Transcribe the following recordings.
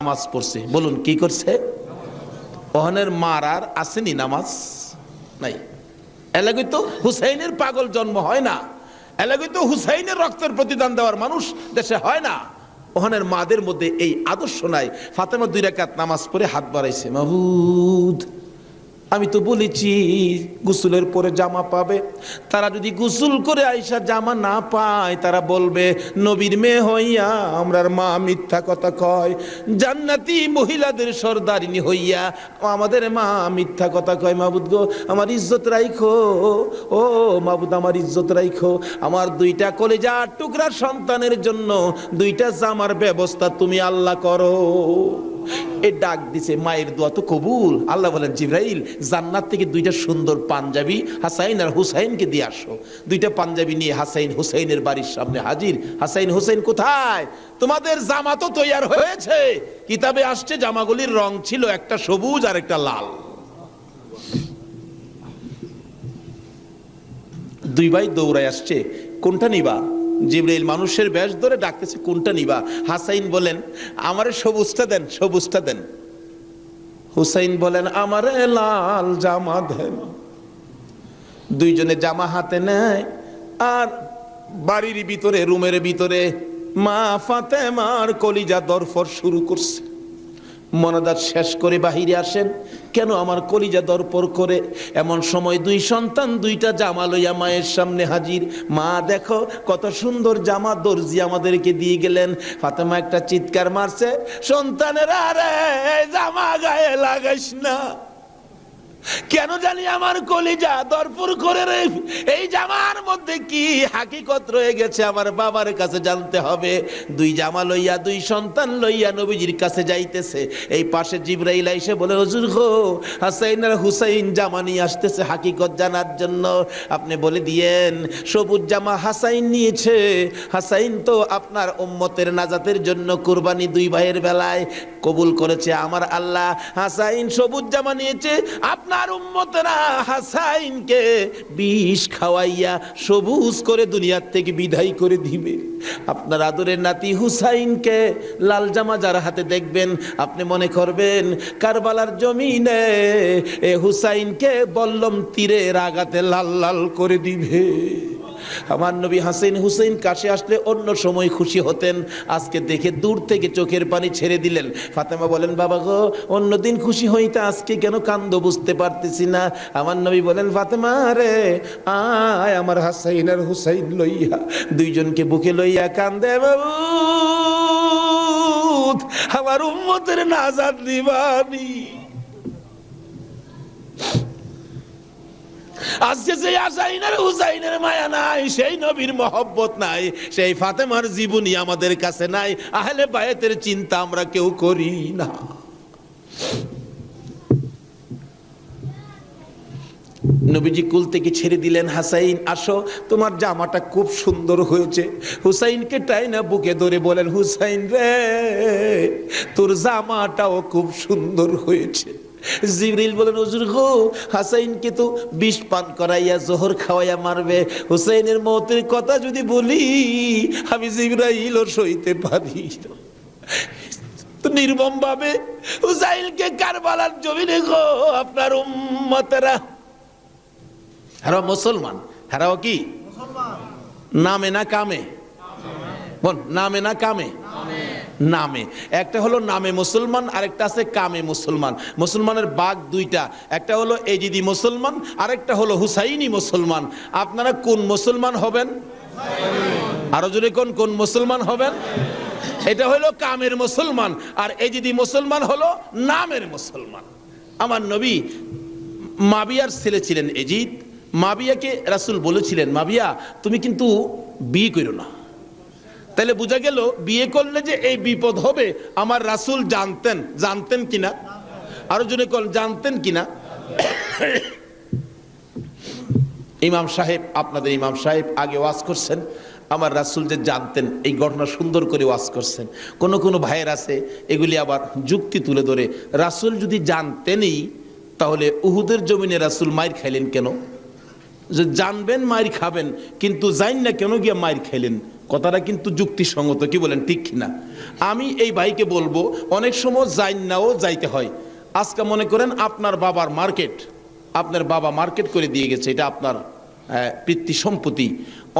নামাজ পড়ছে, বলুন কি করছে? ওহনের মার আর আসেনি নামাজ নাই। এলাকায় তো হুসাইনের পাগল জন্ম হয় না, এলাকায় তো হুসাইনের রক্তের প্রতিদান দেওয়ার মানুষ দেশে হয় না। ওহনের মাদের মধ্যে এই আদর্শ নাই। ফাতেমা 2 রাকাত নামাজ পড়ে হাত বাড়াইছে, মাবুদ আমি তো বলেছি গোসলের পরে জামা পাবে, তারা যদি গোসল করে আইসা জামা না পায় তারা বলবে নবীর মেয়ে হইয়া আমরার মা মিথ্যা কথা কয়, জান্নাতি মহিলাদের সর্দারিনী হইয়া আমাদের মা মিথ্যা কথা কয়। মাবুদ গো আমার ইজ্জত রাইখো, ও মাবুদ আমার ইজ্জত রাইখো, আমার 2টা কলিজার টুকরা সন্তানের জন্য 2টা জামার ব্যবস্থা তুমি আল্লাহ করো। এই ডাক দিছে, মায়ের দোয়া তো কবুল। আল্লাহ বলেন জিবরাইল জান্নাত থেকে 2টা সুন্দর পাঞ্জাবি হাসাইন আর হুসাইনকে দিয়ে আসো। 2টা পাঞ্জাবি নিয়ে হাসাইন হুসাইনের বাড়ির সামনে হাজির। হাসাইন হুসাইন কোথায়? তোমাদের জামা তো তৈয়ার হয়েছে। কিতাবে আসছে জামাগুলির রং ছিল একটা সবুজ আর একটা লাল। 2 ভাই দৌড়ায় আসছে, কোনটা নিবা? জিবরাইল মানুষের বেশ ধরে ডাকতেছে, কোনটা নিবা? হাসাইন বলেন আমারে সবুজটা দেন, সবুজটা দেন। হুসাইন বলেন আমারে লাল জামা দেন। 2 জনে জামা হাতে নেয় আর বাড়ির ভিতরে রুমের ভিতরে মা ফাতেমার কলিজা দরফর শুরু করছে। মনাদার শেষ করে বাহিরে আসেন, কেন আমার কলিজা দরপর করে? এমন সময় 2 সন্তান 2টা জামা লইয়া মায়ের সামনে হাজির। মা দেখো কত সুন্দর জামা দর্জি আমাদেরকে দিয়ে গেলেন। ফাতেমা একটা চিৎকার মারছে, সন্তানেরা রে জামা গায়ে লাগাইস না, কেন জানি আমার কলিজা দরপুর করে রে। এই জামার মধ্যে কি হাকিকত রয়ে গেছে আমার বাবার কাছে জানতে হবে। 2 জামা লইয়া 2 সন্তান লইয়া নবীজির কাছে যাইতেছে। এই পাশে জিবরাইল এসে বলে হুজুর গো হাসাইন আর হুসাইন জামা নিয়ে আসতেছে হাকিকত জানার জন্য, আপনি বলে দিয়েন সবুজ জামা হাসাইন নিয়েছে। হাসাইন তো আপনার উম্মতের নাজাতের জন্য কুরবানি 2 ভাইয়ের বেলায় কবুল করেছে আমার আল্লাহ। হাসাইন সবুজ জামা নিয়েছে, আপনার উম্মতেরা হাসাইনকে বিষ খাওয়াইয়া সবুজ করে দুনিয়ার থেকে বিদায় করে দিবে। আপনার আদরের নাতি হুসাইনকে লাল জামা যার হাতে দেখবেন আপনি মনে করবেন কারবালার জমিনে হুসাইনকে বল্লম তীরের আঘাতে লাল লাল করে দিবে। আমার নবী হাসাইন হুসাইন কাছে আসলে অন্য সময় খুশি হতেন, আজকে দেখে দূর থেকে চোখের পানি ছেড়ে দিলেন। ফাতেমা বলেন বাবা গো অন্যদিন খুশি হইতে আজকে কেন কান্দ বুঝতে পারতেছি না। আমার নবী বলেন ফাতেমা রে আয় আমার হাসাইন আর হুসাইন লইয়া 2 জনকে বুকে লইয়া কান্দে, আমার উম্মতের নাজাত দিবানি। আজকে সেই হাসাইনের হুসাইনের মায়া নাই, সেই নবীর মহব্বত নাই, সেই ফাতেমার জীবনী আমাদের কাছে নাই, আহলে বায়াতের চিন্তা আমরা কেউ করি না। নবীজি কুল থেকে ছেড়ে দিলেন, হাসাইন আসো তোমার জামাটা খুব সুন্দর হয়েছে। হুসাইনকে টাইনা বুকে ধরে বলেন হুসাইন রে তোর জামাটাও খুব সুন্দর হয়েছে। জিবরিল বলেন হুজুর গো হাসাইনকে তো বিষ পান করাইয়া জোহর খাওয়াইয়া মারবে, হুসাইনের মওতের কথা যদি বলি আমি জিবরাইলও সইতে পারি না। তো নির্মম ভাবে হুসাইনকে কারবালার জমিনে গো আপনার উম্মতেরা, হারাও মুসলমান, হারাও কি নামে না কামে? বল নামে না কামে? নামে। একটা হলো নামে মুসলমান, আরেকটা আছে কামে মুসলমান। মুসলমানের ভাগ 2টা, একটা হলো এজিদি মুসলমান, আরেকটা হলো হুসাইনি মুসলমান। আপনারা কোন মুসলমান হবেন? আরো জোরে কোন মুসলমান হবেন? এটা হলো কামের মুসলমান, আর এজিদি মুসলমান হলো নামের মুসলমান। আমার নবী মাবিয়ার ছেলে ছিলেন এজিদ। মাবিয়াকে রাসূল বলেছিলেন মাবিয়া তুমি কিন্তু বিয়ে করো না। তাহলে বোঝা গেল বিয়ে করলে যে এই বিপদ হবে আমার রাসূল জানতেন। জানতেন কিনা? আরো জনে কোন জানতেন কিনা? ইমাম সাহেব, আপনাদের ইমাম সাহেব আগে ওয়াজ করছেন, আমার রাসূল যে জানতেন এই ঘটনা সুন্দর করে ওয়াজ করছেন। কোন কোন ভাইয়ের আছে এগুলি আবার যুক্তি তুলে ধরে, রাসূল যদি জানতেনই তাহলে উহুদের জমিনে রাসূল মাইর খাইলেন কেন? যে জানবেন মাইর খাবেন কিন্তু জান না কেন গিয়ে মাইর খাইলেন? কথাটা কিন্তু যুক্তিসঙ্গত, কি বলেন ঠিক না? আমি এই ভাইকে বলবো অনেক সময় নাও যাইতে হয়। আজকে মনে করেন আপনার বাবার মার্কেট, আপনার বাবা মার্কেট করে দিয়ে গেছে, এটা আপনার পিতৃ সম্পত্তি।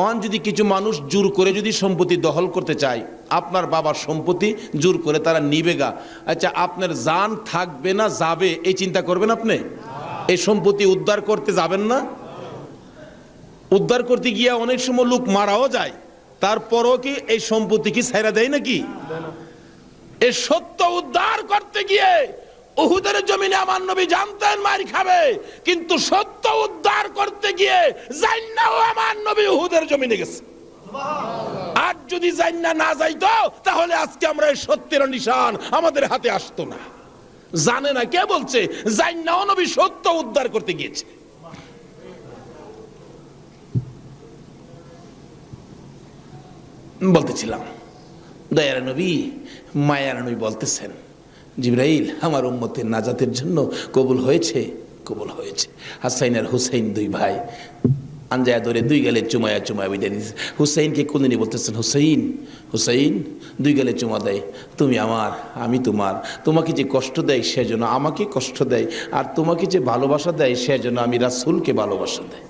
অন যদি কিছু মানুষ জোর করে যদি সম্পত্তি দখল করতে চায়, আপনার বাবার সম্পত্তি জোর করে তারা নিবেগা, আচ্ছা আপনার জান থাকবে না যাবে এই চিন্তা করবেন আপনি? এই সম্পত্তি উদ্ধার করতে যাবেন না? উদ্ধার করতে গিয়ে অনেক সময় লোক মারাও যায়, তারপরও কি এই সম্পত্তি কি ছাইরা দেয় নাকি? এই সত্য উদ্ধার করতে গিয়ে উহুদের জমিনে আমার নবী জানতেন মার খাবে, কিন্তু সত্য উদ্ধার করতে গিয়ে জান্নাও আমার নবী উহুদের জমিনে গেছে। আর যদি জান্না না যাইতো তাহলে আজকে আমরা এই সত্যের নিশান আমাদের হাতে আসতো না। জানে না কে বলছে? জান্নাও নবী সত্য উদ্ধার করতে গিয়েছে। বলতেছিলাম দয়ার নবী মায়ার নবী বলতেছেন, জিবরাইল আমার উম্মতের নাজাতের জন্য কবুল হয়েছে, কবুল হয়েছে। হাসাইন আর হুসাইন দুই ভাই আঞ্জায়া ধরে দুই গালে চুমায়া চুমায়া বিদায় দিয়েছে। হুসাইনকে কোনদিনই বলতেছেন, হুসাইন হুসাইন, দুই গালে চুমা দেয়, তুমি আমার আমি তোমার। তোমাকে যে কষ্ট দেয় সেজন্য আমাকে কষ্ট দেয়, আর তোমাকে যে ভালোবাসা দেয় সেজন্য আমি রাসূলকে ভালোবাসা দেয়।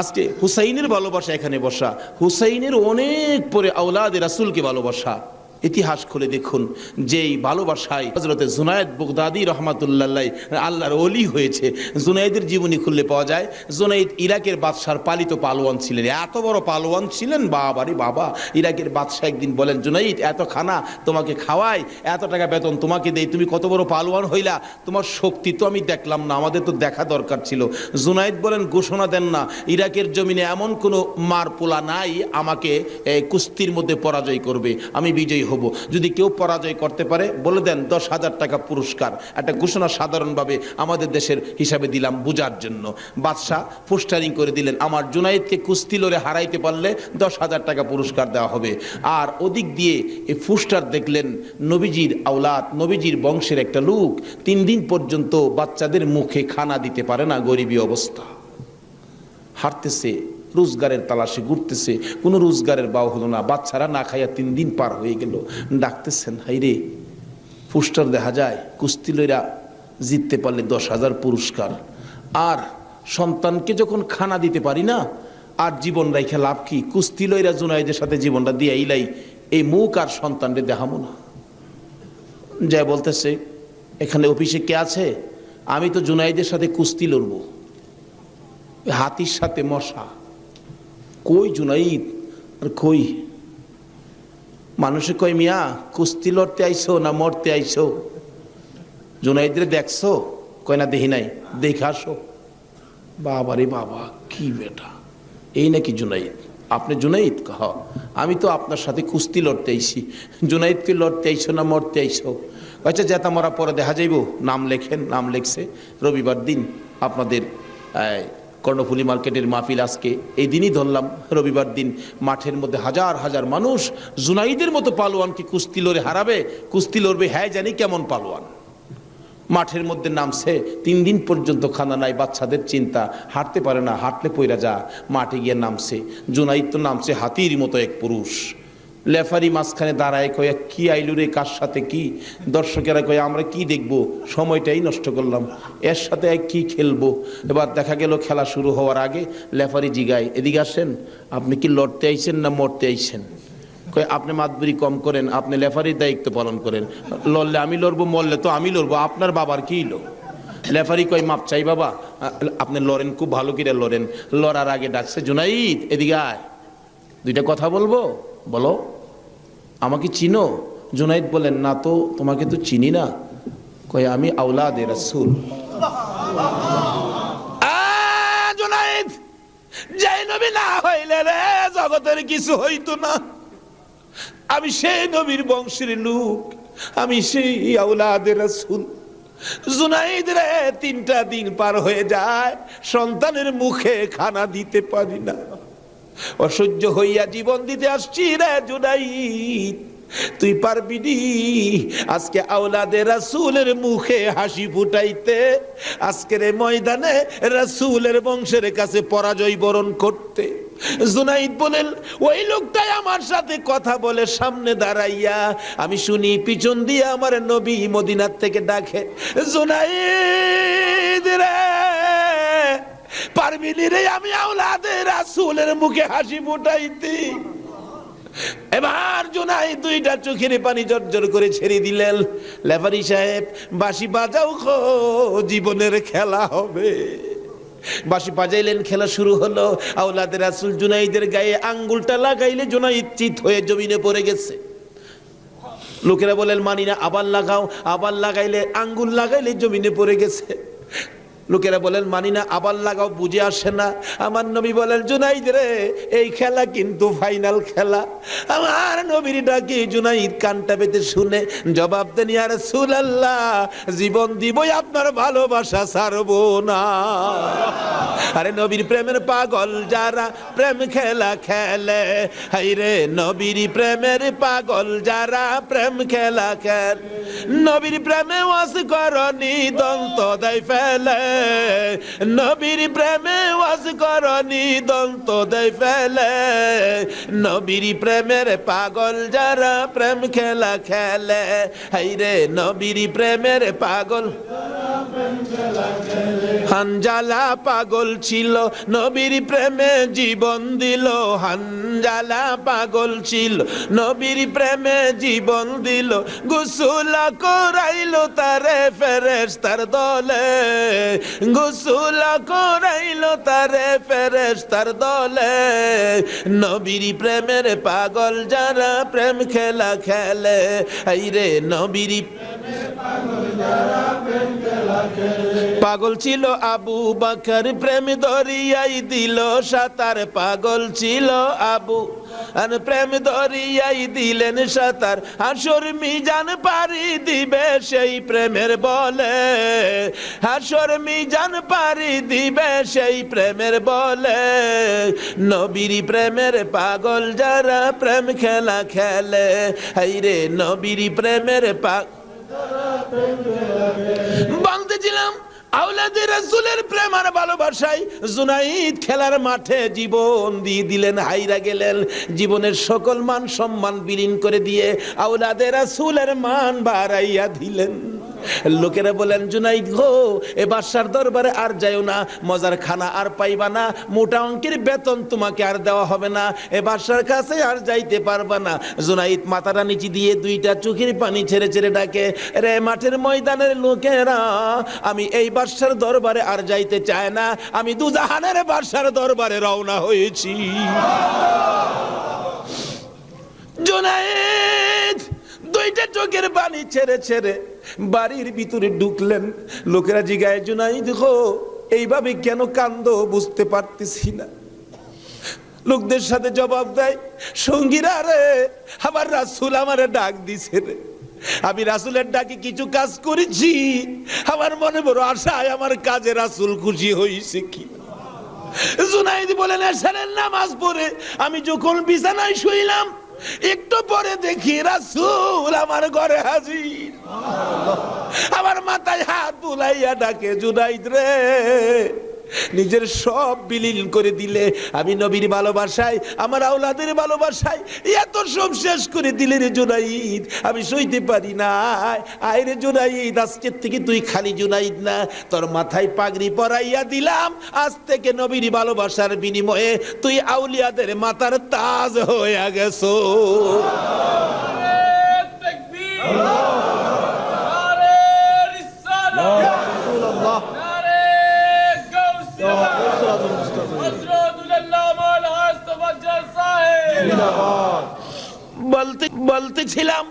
আজকে হুসাইনের ভালোবাসা এখানে বসা, হুসাইনের অনেক পরে আওলাদে রাসূলকে ভালোবাসা। ইতিহাস খুলে দেখুন, যেই ভালোবাসায় হযরতে জুনায়েদ বাগদাদী রাহমাতুল্লাহ আল্লাহর ওলি হয়েছে। জুনায়েদের জীবনী খুললে পাওয়া যায়, জুনায়েদ ইরাকের বাদশার পালিত পালোয়ান ছিলেন। এত বড় পালোয়ান ছিলেন, বাবারে বাবা। ইরাকের বাদশাহ একদিন বলেন, জুনায়েদ এত খানা তোমাকে খাওয়াই, এত টাকা বেতন তোমাকে দেই, তুমি কত বড় পালোয়ান হইলা? তোমার শক্তি তো আমি দেখলাম না, আমাদের তো দেখা দরকার ছিল। জুনায়েদ বলেন, ঘোষণা দেন না, ইরাকের জমিনে এমন কোনো মার পোলা নাই আমাকে কুস্তির মধ্যে পরাজয় করবে, আমি বিজয়ী হব। যদি কেউ পরাজয় করতে পারে বলে দেন 10,000 টাকা পুরস্কার। একটা ঘোষণা সাধারণভাবে আমাদের দেশের হিসাবে দিলাম বোঝার জন্য। বাদশাহ পোস্টারিং করে দিলেন, আমার জুনায়েদকে কুস্তি লড়ে হারাইতে পারলে 10,000 টাকা পুরস্কার দেওয়া হবে। আর ওদিক দিয়ে এই পোস্টার দেখলেন নবীজির আওলাদ, নবীজির বংশের একটা লোক 3 দিন পর্যন্ত বাচ্চাদের মুখে খানা দিতে পারে না, গরিবী অবস্থা, হাঁটতেছে, রোজগারের তালাশে ঘুরতেছে, কোনো রোজগারের বাও হলো না, বাচ্চারা না খাইয়া 3 দিন পার হয়ে গেল। ডাকতেছেন, হাইরে পোস্টার দেখা যায় কুস্তি লইরা জিততে পারলে 10,000 পুরস্কার, আর সন্তানকে যখন খানা দিতে পারি না, আর জীবন রাইখা লাভ কি? কুস্তি লইরা জুনায়েদের সাথে জীবনটা দিয়ে ইলাই, এই মুখ আর সন্তানরে দেখাবো না। যাই বলতেছে, এখানে অফিসে কে আছে? আমি তো জুনায়েদের সাথে কুস্তি লড়বো, হাতির সাথে মশা। কই জুনাইদ? আর কই? মানুষে কই, মিয়া কুস্তি লড়তে আইছো না মরতে আইছো? জুনাইদরে দেখছো? কয় না দেখি নাই, দেখে আসো। বাবারে বাবা, কি বেটা, এই নাকি জুনাইদ? আপনি জুনাইদ? কহ, আমি তো আপনার সাথে কুস্তি লড়তে আইছি। জুনাইদকে লড়তে আইছো না মরতে আইছো? আচ্ছা যেটা মরা পরে দেখা যাইব, নাম লেখেন। নাম লেখছে। রবিবার দিন আপনাদের কর্ণফুলী মার্কেটের মাহফিল, আজকে এই দিনই ধরলাম রবিবার দিন, মাঠের মধ্যে হাজার হাজার মানুষ জুনাইদের মতো পালোয়ানকে কুস্তি লড়ে হারাবে, কুস্তি লড়বে। হ্যাঁ জানি কেমন পালোয়ান। মাঠের মধ্যে নামছে, 3 দিন পর্যন্ত খানা নাই, বাচ্চাদের চিন্তা, হাঁটতে পারে না, হাঁটলে পইরা যা। মাঠে গিয়ে নামছে, জুনাইদ তো নামছে হাতির মতো এক পুরুষ। লেফারি মাঝখানে দাঁড়ায়, কয়ে কি আইলু রে, কার সাথে কি? দর্শকেরা কয়ে আমরা কি দেখবো, সময়টাই নষ্ট করলাম, এর সাথে কি খেলবো। এবার দেখা গেল খেলা শুরু হওয়ার আগে লেফারি জিগায়, এদিকে আসেন, আপনি কি লড়তে আইছেন না মরতে আইছেন? কয়ে আপনি মাতবুরি কম করেন, আপনি লেফারির দায়িত্ব পালন করেন। লড়লে আমি লড়বো, মরলে তো আমি লড়বো, আপনার বাবার কি লো? লেফারি কয়, মাপ চাই বাবা, আপনি লড়েন, খুব ভালো করে লড়েন। লড়ার আগে ডাকছে, জুনাইদ এদিকে আয়, 2টা কথা বলবো, বলো। আমাকে চিনো? জুনাইদ বলেন, না তো, তোমাকে তো চিনি না। কয়, আমি আওলাদে রাসূল। জুনাইদ, যেই নবী না হইলে রে জগতের কিছু হইতো না। আমি সেই নবীর বংশের লোক, আমি সেই আওলাদে রাসূল। জুনাইদ রে, 3টা দিন পার হয়ে যায়, সন্তানের মুখে খানা দিতে পারি না, অসহ্য হইয়া জীবন দিতে আসছি রে জুনাইদ। তুই পারবি নি আজকে আওলাদে রাসূলের মুখে হাসি ফুটাইতে, আজকের এই ময়দানে রাসূলের বংশের কাছে পরাজয় বরণ করতে? জুনাইদ বলেন ওই লোকটাই আমার সাথে কথা বলে সামনে দাঁড়াইয়া আমি শুনি পিছন দিয়ে আমার নবী মদিনার থেকে ডাকে, জুনাইদ রে, পারবিনি রে আমি আওলাদে রাসূলের মুখে হাসি ফুটাইতে। এবার জুনাইদ দুইটা চোখের পানি জর্জর করে ছেড়ে দিলেন। লেফারি সাহেব বাঁশি বাজাও খো, জীবনের খেলা হবে। বাঁশি বাজাইলেন, খেলা শুরু হলো। আওলাদে রাসূল জুনাইদের গায়ে আঙ্গুলটা লাগাইলে জুনাইদ চিত হয়ে জমিনে পড়ে গেছে। লোকেরা বলেন মানি না, আবার লাগাও, আবার লাগাইলে আঙ্গুল লাগাইলে জমিনে পড়ে গেছে। লোকেরা বলেন মানি না, আবার লাগাও, বুঝে আসে না। আমার নবী বলেন জুনাইদ রে, এই খেলা কিন্তু ফাইনাল খেলা। আমার নবীর ডাকে জুনাইদ কানটা পেতে শুনে জবাব দেন, ইয়া রাসূলুল্লাহ, জীবন দিবই আপনার ভালোবাসা ছাড়বো না। আরে নবীর প্রেমের পাগল যারা প্রেম খেলা খেলে, হাইরে নবীর প্রেমের পাগল যারা প্রেম খেলা খেলে, নবীর প্রেমে ওয়াজ করনি দন্ত দেয় ফেলে, নবীর প্রেমে ওয়াজ করনি দন্ত দেয় ফেলে, নবীর প্রেমের পাগল যারা প্রেম খেলা খেলে, হাইরে নবীর প্রেমের পাগল। হানজালা পাগল ছিল নবীর প্রেমে জীবন দিল, হানজালা পাগল ছিল নবীর প্রেমে জীবন দিল, গোসল করাইলো তারে ফেরেশতার দলে, গোসল করাইলো তারে ফেরেশতার দলে, নবীর প্রেমের পাগল যারা প্রেম খেলা খেলে, আইরে নবীর পাগল ছিল আবু বকর প্রেম দরিয়াই দিল সাঁতার, পাগল ছিল আবু আর প্রেম দরিয়াই দিলেন সাঁতার, হাসর মিজান পারি দিবে সেই প্রেমের বলে, হাসর মিজান পারি দিবে সেই প্রেমের বলে, নবীর প্রেমের পাগল যারা প্রেম খেলা খেলে, হাইরে নবীর প্রেমের পাগল। বলতেছিলাম আওলাদে রাসূলের প্রেম আর ভালোবাসায় জুনাইদ খেলার মাঠে জীবন দিয়ে দিলেন, হাইরা গেলেন। জীবনের সকল মান সম্মান বিলীন করে দিয়ে আওলাদে রাসূলের মান বাড়াইয়া দিলেন। লোকেরা বলেন জুনাইদ গো, এ বাদশার দরবারে আর যাইও না, মজার খানা আর পাইবা না, মোটা অঙ্কের বেতন তোমাকে আর দেওয়া হবে না, এ বাদশার কাছে আর যাইতে পারবা না। জুনাইদ মাথাটা নিচে দিয়ে দুইটা চোখের পানি ছেড়ে ছেড়ে ডাকে, রে মাঠের ময়দানের লোকেরা, আমি এই বাদশার দরবারে আর যাইতে চাই না, আমি দুজাহানের বাদশার দরবারে রওনা হয়েছি। জুনাইদ দুইটা চোখের পানি ছেড়ে ছেড়ে বাড়ির ভিতরে ঢুকলেন। লোকেরা জিগায়, জুনাইদ গো, এইভাবে কেন কান্দো বুঝতে পারতেছি না। লোকদের সাথে জবাব দেয়, সঙ্গীরা রে, আমার রাসূল আমারে ডাক দিছে রে, আমি রাসূলের ডাকে কিছু কাজ করেছি, আমার মনে বড় আশায় আমার কাজে রাসূল খুশি হয়েছে কি। জুনাইদ বলেন, এশারের নামাজ পড়ে আমি যখন বিছানায় শুইলাম, একটু পরে দেখি রাসূল আমার ঘরে হাজির, আমার মাথায় হাত বুলাইয়া ডাকে, জুনাইদ রে, নিজের সব বিলীন করে দিলে, আমি নবীর ভালোবাসায়, আমার আওলাদের ভালোবাসায় এত সব শেষ করে দিলে রে জুনাইদ, আমি সইতে পারি না। আয় রে জুনাইদ, আজকের থেকে তুই খালি জুনাইদ না, তোর মাথায় পাগড়ি পরাইয়া দিলাম, আজ থেকে নবীর ভালোবাসার বিনিময়ে তুই আউলিয়াদের মাথার তাজ হয়ে গেছো। বলতেছিলাম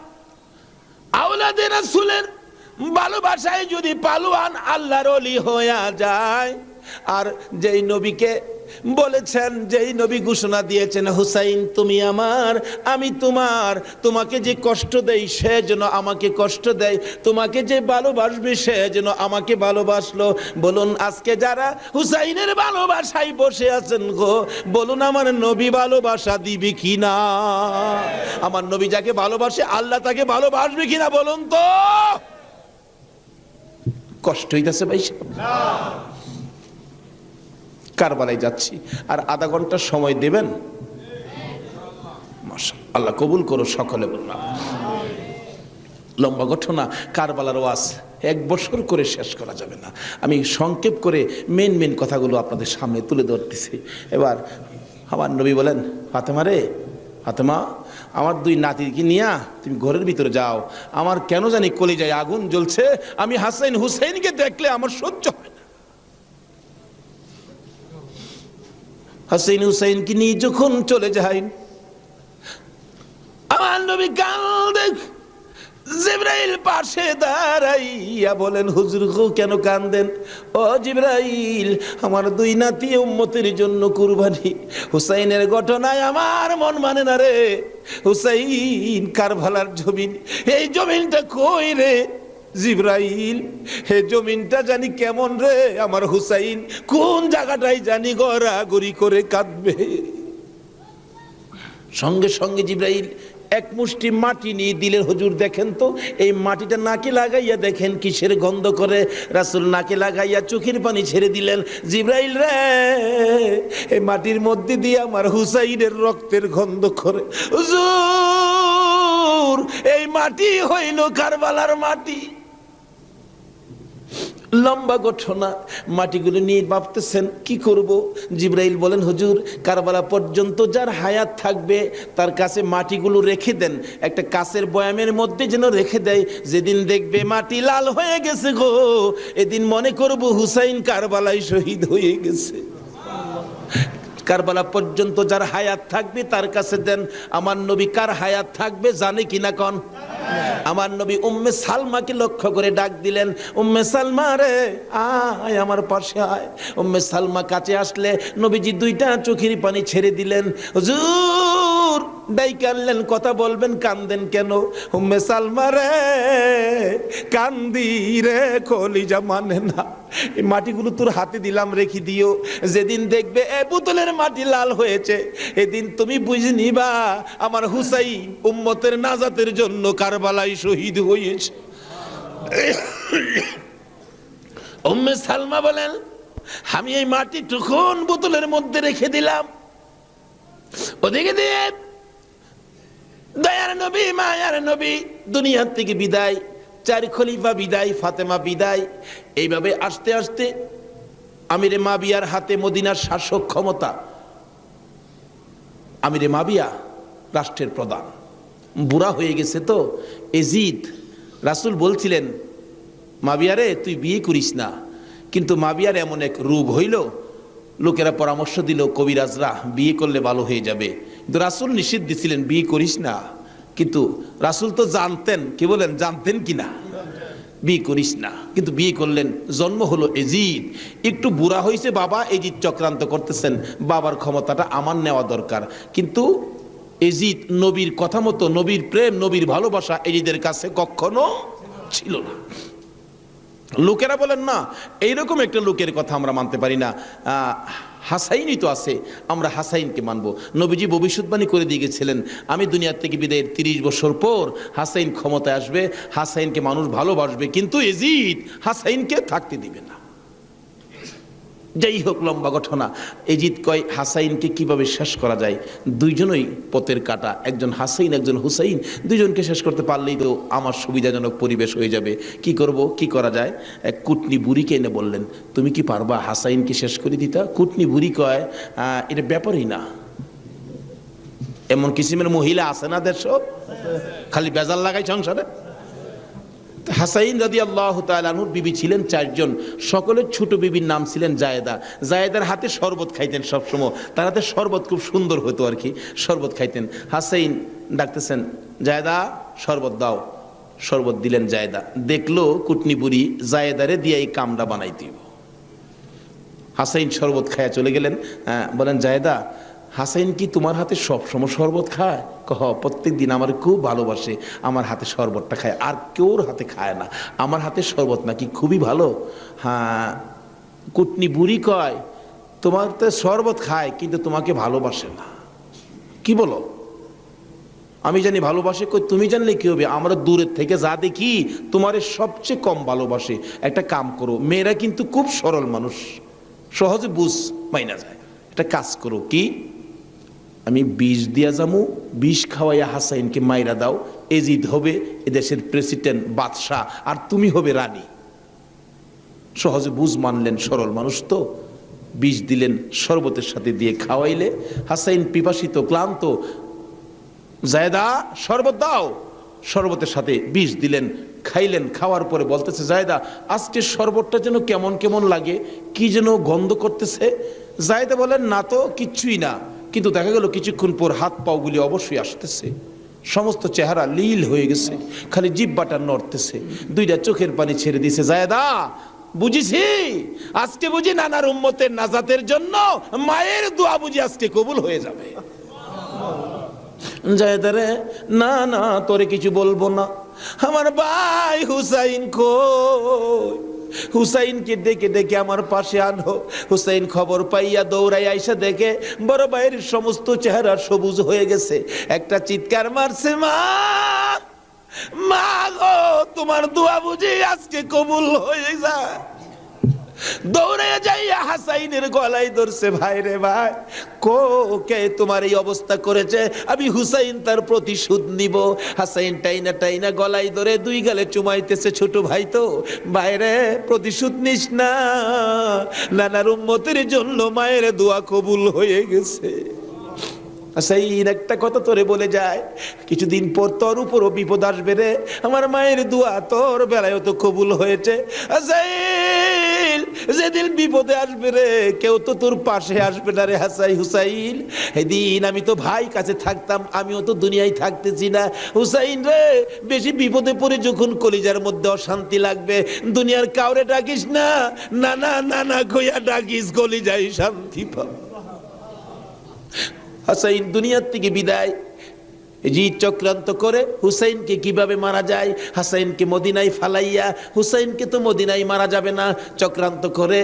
আওলাদে রাসূলের ভালোবাসায় যদি পালোয়ান আল্লাহর ওলি হয়ে যায়, আর যেই নবীকে বলেছেন, যেই নবী ঘোষণা দিয়েছেন, হুসাইন তুমি আমার, আমি তোমার, তোমাকে যে কষ্ট দেয় সে যেন আমাকে কষ্ট দেয়, তোমাকে যে ভালোবাসবে সে যেন আমাকে ভালোবাসলো। বলুন আজকে যারা হুসাইনের ভালোবাসায় বসে আছেন গো, বলুন আমার নবী ভালোবাসা দিবে কিনা? আমার নবী যাকে ভালোবাসে আল্লাহ তাকে ভালোবাসবে কিনা বলুন তো? কষ্ট হইতেছে ভাই? কারবালায় যাচ্ছি, আর আধা ঘন্টা সময় দেবেন? মাশাআল্লাহ, আল্লাহ কবুল করো সকলে বললাম। লম্বা ঘটনা, কারবালার ওয়াজ 1 বছর করে শেষ করা যাবে না। আমি সংক্ষেপ করে মেন কথাগুলো আপনাদের সামনে তুলে ধরতেছি। এবার আমার নবী বলেন, ফাতেমা রে, ফাতেমা, আমার 2 নাতিকে নিয়া তুমি ঘরের ভিতরে যাও। আমার কেন জানি কলিজায় আগুন জ্বলছে, আমি হাসাইন হুসাইনকে দেখলে আমার সহ্য হয় না। হাসাইন হুসাইনকে নিয়ে যখন চলে যাই, আমার নবী কাঁদে। জিবরাইল পাশে দাঁড়াইয়া বলেন, হুজুর গো কেন কাঁদেন? ও জিবরাইল, আমার 2 নাতি উম্মতের জন্য কুরবানি। হুসাইনের ঘটনায় আমার মন মানে না রে। হুসাইন কারবালার জমিন, এই জমিনটা কই রে জিবরাইল? হে জমিনটা জানি কেমন রে, আমার হুসাইন কোন জায়গাটাই জানি গড়াগড়ি করে কাঁদবে। সঙ্গে সঙ্গে জিবরাইল 1 মুষ্টি মাটি নিয়ে দিলেন। হুজুর দেখেন তো, এই মাটিটা নাকে লাগাইয়া দেখেন কিসের গন্ধ করে। রাসূল নাকে লাগাইয়া চোখের পানি ছেড়ে দিলেন। জিবরাইল রে, এই মাটির মধ্যে দিয়ে আমার হুসাইনের রক্তের গন্ধ করে। হুজুর, এই মাটি হইল কারবালার মাটি। লম্বা ঘটনা, মাটিগুলো নিয়ে ভাবতেছেন কি করব। জিবরাইল বলেন, হুজুর কারবালা পর্যন্ত যার হায়াত থাকবে তার কাছে মাটিগুলো রেখে দেন, একটা কাচের বয়ামের মধ্যে যেন রেখে দেয়। যেদিন দেখবে মাটি লাল হয়ে গেছে গো, এদিন মনে করব হুসাইন কারবালায় শহীদ হয়ে গেছে। কারবালা পর্যন্ত যার হায়াত থাকবে তার কাছে দেন। আমার নবী কার হায়াত থাকবে জানে কিনা কন? আমার নবী উম্মে সালমাকে লক্ষ্য করে ডাক দিলেন, উম্মে সালমা রে, আয় আমার পাশে আয়। উম্মে সালমা কাছে আসলে নবীজি 2টা চোখের পানি ছেড়ে দিলেন। হুজুর ডাইকে আনলেন, কথা বলবেন, কান্দেন কেন? উম্মে সালমা রে, কান্দি রে, কলিজা মানে না। এই মাটিগুলো তোর হাতে দিলাম, রেখে দিও। যেদিন দেখবে এ বোতলের মাটি লাল হয়েছে, এদিন তুমি বুঝে নিবা আমার হুসাইন উম্মতের নাজাতের জন্য কারবালায় শহীদ হয়েছে। উম্মে সালমা বলেন, আমি এই মাটি তখন বোতলের মধ্যে রেখে দিলাম। ওদিকে দিয়ে দয়ার নবী, মায়ার নবী দুনিয়ার থেকে বিদায়, 4 খলিফা বিদায়, ফাতেমা বিদায়। এইভাবে আস্তে আস্তে আমিরে মাবিয়ার হাতে মদিনার শাসক ক্ষমতা। আমিরে মাবিয়া রাষ্ট্রের প্রধান, বুড়া হয়ে গেছে তো এজিদ। রাসূল বলছিলেন, মাবিয়ারে তুই বিয়ে করিস না। কিন্তু মাবিয়ার এমন এক রোগ হইল, লোকেরা পরামর্শ দিল কবিরাজরা বিয়ে করলে ভালো হয়ে যাবে, কিন্তু রাসূল নিষেধ দিছিলেন বিয়ে করিস না। কিন্তু রাসূল তো জানতেন, কি বলেন, জানতেন কিনা, বিয়ে করিস না। কিন্তু বিয়ে করলেন, জন্ম হলো এজিদ। একটু বুড়া হয়েছে বাবা, এজিদ চক্রান্ত করতেছেন, বাবার ক্ষমতাটা আমার নেওয়া দরকার। কিন্তু এজিদ নবীর কথা মতো, নবীর প্রেম, নবীর ভালোবাসা এজিদের কাছে কখনো ছিল না। লোকেরা বলেন না, এইরকম একটা লোকের কথা আমরা মানতে পারি না, হাসাইনই তো আছে, আমরা হাসাইনকে মানবো। নবীজি ভবিষ্যৎবাণী করে দিয়ে গেছিলেন, আমি দুনিয়ার থেকে বিদায়ের 30 বছর পর হাসাইন ক্ষমতায় আসবে, হাসাইনকে মানুষ ভালোবাসবে, কিন্তু এজিদ হাসাইনকে থাকতে দিবে না। যাই হোক, লম্বা ঘটনা। এজিদ কয় হাসাইনকে কিভাবে শেষ করা যায়। 2জনই পথের কাটা, একজন হাসাইন একজন হুসাইন, 2জনকে শেষ করতে পারলেই তো আমার সুবিধাজনক পরিবেশ হয়ে যাবে। কি করব, কি করা যায়? এক কুটনি বুড়িকে এনে বললেন, তুমি কি পারবা হাসাইনকে শেষ করে দিতা? কুটনি বুড়ি কয়, এটা ব্যাপারই না। এমন কিসিমের মহিলা আছে না দেশ, খালি বেজাল লাগাই সংসারে। হাসাইন রাদিয়াল্লাহু তাআলা আনহুর বিবি ছিলেন 4 জন, সকলের ছোট বিবির নাম ছিলেন জায়েদা। জায়েদার হাতে শরবত খাইতেন সবসময়, তার হাতে শরবত খুব সুন্দর হতো আর কি, শরবত খাইতেন। হাসাইন ডাকতেছেন, জায়েদা শরবত দাও। শরবত দিলেন জায়েদা। দেখলো কুটনি বুড়ি জায়েদারে দিয়ে এই কামটা বানাই দিব। হাসাইন শরবত খায়া চলে গেলেন। বলেন, জায়েদা হাসাইন কি তোমার হাতে সবসময় শরবত খায়? প্রত্যেক দিন আমার খুব ভালোবাসে, আমার হাতে শরবতটা খায়, আর কেউর হাতে খায় না, আমার হাতে শরবত নাকি খুবই ভালো। হ্যাঁ। কুটনি বুড়ি কয়, তোমার তো শরবত খায় কিন্তু তোমাকে ভালোবাসে না। কি বলো? আমি জানি ভালোবাসে। কই তুমি জানলে কি হবে, আমরা দূরের থেকে যা দেখি তোমারে সবচেয়ে কম ভালোবাসে। একটা কাম করো, মেয়েরা কিন্তু খুব সরল মানুষ, সহজে বুঝ মাইনা যায়। একটা কাজ করো, কি আমি বিষ দিয়া যামু, বিষ খাওয়াইয়া হাসাইনকে মাইরা দাও, এজিদ হবে এদেশের প্রেসিডেন্ট বাদশাহ, আর তুমি হবে রানী। সহজে বুঝ মানলেন, সরল মানুষ তো। বিষ দিলেন, শরবতের সাথে দিয়ে খাওয়াইলে হাসাইন পিপাসিত ক্লান্ত, জায়দা শরবত দাও, শরবতের সাথে বিষ দিলেন, খাইলেন। খাওয়ার পরে বলতেছে, জায়দা আজকে শরবতটা যেন কেমন কেমন লাগে, কি যেন গন্ধ করতেছে। জায়দা বলেন, না তো কিচ্ছুই না, কিন্তু দেখা গেল কিছুক্ষণ পর হাত পাওগুলি অবশ্যই আসতেছে, সমস্ত চেহারা লীল হয়ে গেছে, খালি জিহ্বাটা নড়তেছে, দুইটা চোখের পানি ছেড়ে দিছে। জায়দা বুঝিছি, আজকে বুঝি নানার উম্মতের নাজাতের জন্য মায়ের দোয়া বুঝি আজকে কবুল হয়ে যাবে। জায়দারে, না না তোরে কিছু বলবো না, আমার ভাই হুসাইন কই, হুসাইনকে ডেকে ডেকে আমার পাশে আনো। হুসাইন খবর পাইয়া দৌড়াই আইসা দেখে বড় ভাইয়ের সমস্ত চেহারা সবুজ হয়ে গেছে। একটা চিৎকার মারছে, মা মা গো, তোমার দোয়া বুঝি আজকে কবুল হয়ে যায়। দৌড়ে যাইয়া হাসাইনের গলায় ধরছে, ভাই রে ভাই, কে তোমার এই অবস্থা করেছে, আমি হুসাইন তার প্রতিশোধ নিব। হাসাইন টাইনা টাইনা গলায় ধরে দুই গালে চুমাইতেছে, ছোট ভাই তো, বাইরে প্রতিশোধ নিস না, নানার উম্মতের জন্য মায়ের দোয়া কবুল হয়ে গেছে। হাসাইন একটা কথা তোরে বলে যায়, কিছুদিন পর তোর উপরও বিপদ আসবে রে, আমার মায়ের দোয়া তোর বেলায় তো কবুল হয়েছে। হাসাইন যেদিন বিপদে আসবে রে, কেউ তো তোর পাশে আসবে না রে হুসাইন। এদিন আমি তো ভাই কাছে থাকতাম, আমিও তো দুনিয়ায় থাকতেছি না। হুসাইন রে, বেশি বিপদে পড়ে যখন কলিজার মধ্যে অশান্তি লাগবে, দুনিয়ার কাউরে ডাকিস না, নানা নানা কইয়া ডাকিস, কলিজায় শান্তি পাব। হাসাইন দুনিয়ার থেকে বিদায়, জি চক্রান্ত করে হুসাইনকে কিভাবে মারা যায়, হাসাইনকে মদিনায় ফালাইয়া, হুসাইনকে তো মদিনায় মারা যাবে না, চক্রান্ত করে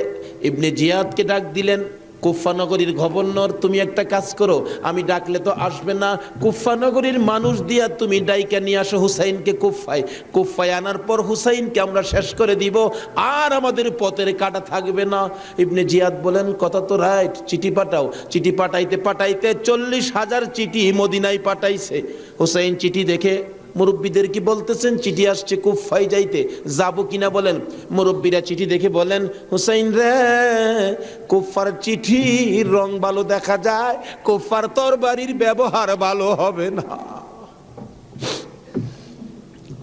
ইবনে জিয়াদকে ডাক দিলেন। কুফা নগরীর গভর্নর, তুমি একটা কাজ করো, আমি ডাকলে তো আসবে না, কুফা নগরীর মানুষ দিয়া তুমি ডাইকা নিয়ে আসো হুসাইনকে কুফায়। কুফায় আনার পর হুসাইনকে আমরা শেষ করে দিব, আর আমাদের পথের কাটা থাকবে না। ইবনে জিয়াদ বলেন, কথা তো রাইট, চিঠি পাঠাও। চিঠি পাঠাইতে পাঠাইতে 40,000 চিঠি মদিনায় পাঠাইছে। হুসাইন চিঠি দেখে মুরব্বীদের কি বলতেছেন, চিঠি আসছে কুফায় যাইতে, যাবো কিনা বলেন। মুরব্বীরা চিঠি দেখে বলেন, হুসাইন রে, কুফার চিঠির রং ভালো দেখা যায়, কুফার তরবারির ব্যবহার ভালো হবে না।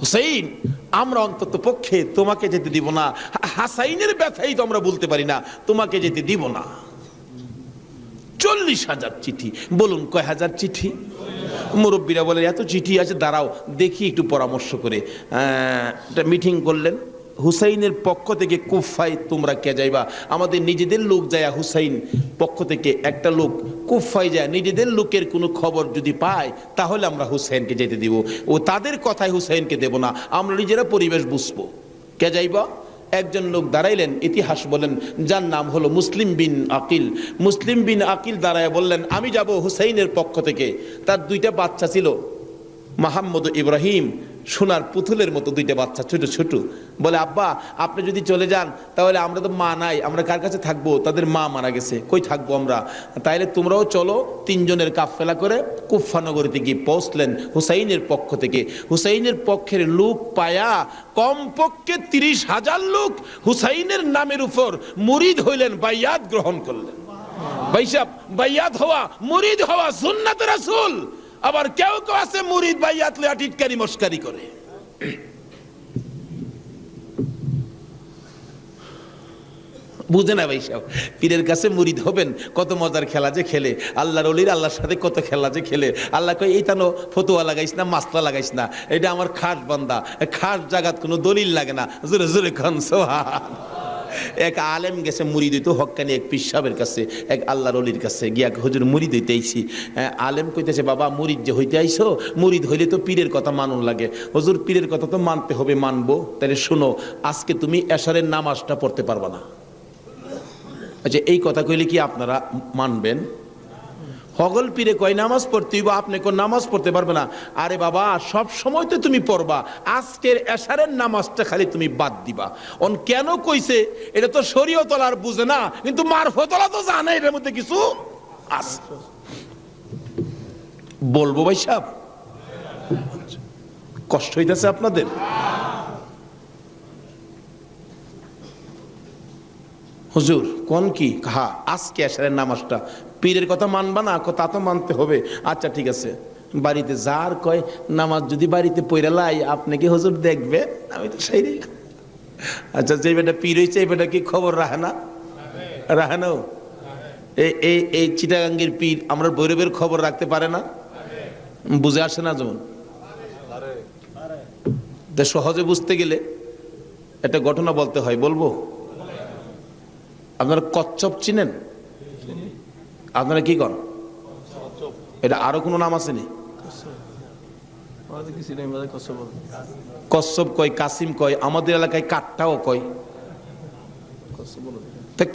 হুসাইন, আমরা অন্তত পক্ষে তোমাকে যেতে দিব না, হাসাইনের ব্যথাই তো আমরা বলতে পারি না, তোমাকে যেতে দিব না। 40,000 চিঠি, বলুন কয় হাজার চিঠি? মুরব্বীরা বলে, এত চিঠি আছে, দাঁড়াও দেখি একটু পরামর্শ করে। একটা মিটিং করলেন, হুসাইনের পক্ষ থেকে কুফায় তোমরা কে যাইবা? আমাদের নিজেদের লোক যায়, হুসাইন পক্ষ থেকে একটা লোক কুফায় যায়, নিজেদের লোকের কোনো খবর যদি পায় তাহলে আমরা হুসাইনকে যেতে দিব, ও তাদের কথায় হুসাইনকে দেব না, আমরা নিজেরা পরিবেশ বুঝবো। কে যাইবা? একজন লোক দাঁড়াইলেন, ইতিহাস বলেন, যার নাম হলো মুসলিম বিন আকিল। মুসলিম বিন আকিল দাঁড়ায় বললেন, আমি যাব হুসাইনের পক্ষ থেকে। তার দুইটা বাচ্চা ছিল, মোহাম্মদ ইব্রাহিম, সোনার পুতুলের মতো দুইটা বাচ্চা, ছোট ছোট। বলে, আব্বা আপনি যদি চলে যান তাহলে আমরা তো মা নাই, আমরা কার কাছে থাকবো? তাদের মা মারা গেছে, কই থাকবো আমরা? তাইলে তোমরাও চলো। 3 জনের কাফেলা করে কুফা নগরীতে গিয়ে পৌঁছলেন হুসাইনের পক্ষ থেকে। হুসাইনের পক্ষের লোক পায়া কমপক্ষে 30,000 লোক হুসাইনের নামের উপর মুরিদ হইলেন, বাইয়াত গ্রহণ করলেন। ভাইসাব, বাইয়াত হওয়া, মুরিদ হওয়া সুন্নাত রাসূল। আবার কেউ কেউ আছে মুরিদ বাইয়াত লইয়া টিটকারি মস্কারি করে। বুঝে না ভাই সাহেব, পীরের কাছে মুরিদ হবেন, কত মজার খেলা যে খেলে, আল্লাহর ওলির আল্লাহর সাথে কত খেলা যে খেলে। আল্লাহ কয়, এইটা নো ফতুয়া লাগাইস না, মাসলা লাগাইস না, এটা আমার খাস বান্দা, খাস জাগাত কোনো দলিল লাগে না, জোরে জোরে খান সুবহান। এক আলেম গেছে মুরিদ হইতো, হক্কানি এক পীর সাহেবের কাছে, এক আল্লাহর ওলির কাছে গিয়া, হুজুর মুরিদ হইতে আইছি। আলেম কইতেছে, বাবা মুরিদ যে হইতে আইছো, মুরিদ হইলে তো পীরের কথা মানুন লাগে। হুজুর পীরের কথা তো মানতে হবে, মানবো, তাহলে শোনো, আজকে তুমি এশারের নামাজটা পড়তে পারবা না। আচ্ছা, এই কথা কইলে কি আপনারা মানবেন? হগল পীরে কয় নামাজ পড়তে হইব, আপনি কোন নামাজ পড়তে পারবে না। আরে বাবা, সব সময় তো তুমি পড়বা, আজকের এশারের নামাজটা খালি তুমি বাদ দিবা। অন কেন কইছে এটা তো শরীয়তলা আর বুঝে না, কিন্তু মারফতলা তো জানে এটার মধ্যে কিছু আছে। বলবো ভাই সাহেব, কষ্ট হইতেছে আপনাদের? হুজুর কোন কি হ্যাঁ আজকে এশারের নামাজটা পীরের কথা মানবা না? তা তো মানতে হবে। আচ্ছা ঠিক আছে, বাড়িতে যার কয় নামাজ যদি বাড়িতে পড়ে লাই আপনি কি হুজুর দেখবে? আমি তো সেই। আচ্ছা, যে বেটা পীর হয়েছে এই বেটা কি খবর রাখে না? রাখে না? এই চিটাগাঙ্গের পীর আমরা ভৈরবের খবর রাখতে পারে না? বুঝে আসে না? যেমন সহজে বুঝতে গেলে একটা ঘটনা বলতে হয়, বলবো? আপনারা কচ্ছপ চিনেন? আপনারা কি করেন? এটা আরো কোনো নাম আছে নি? কচ্ছপ কয়, কাসিম কয়, আমাদের এলাকায় কাটটাও কয়।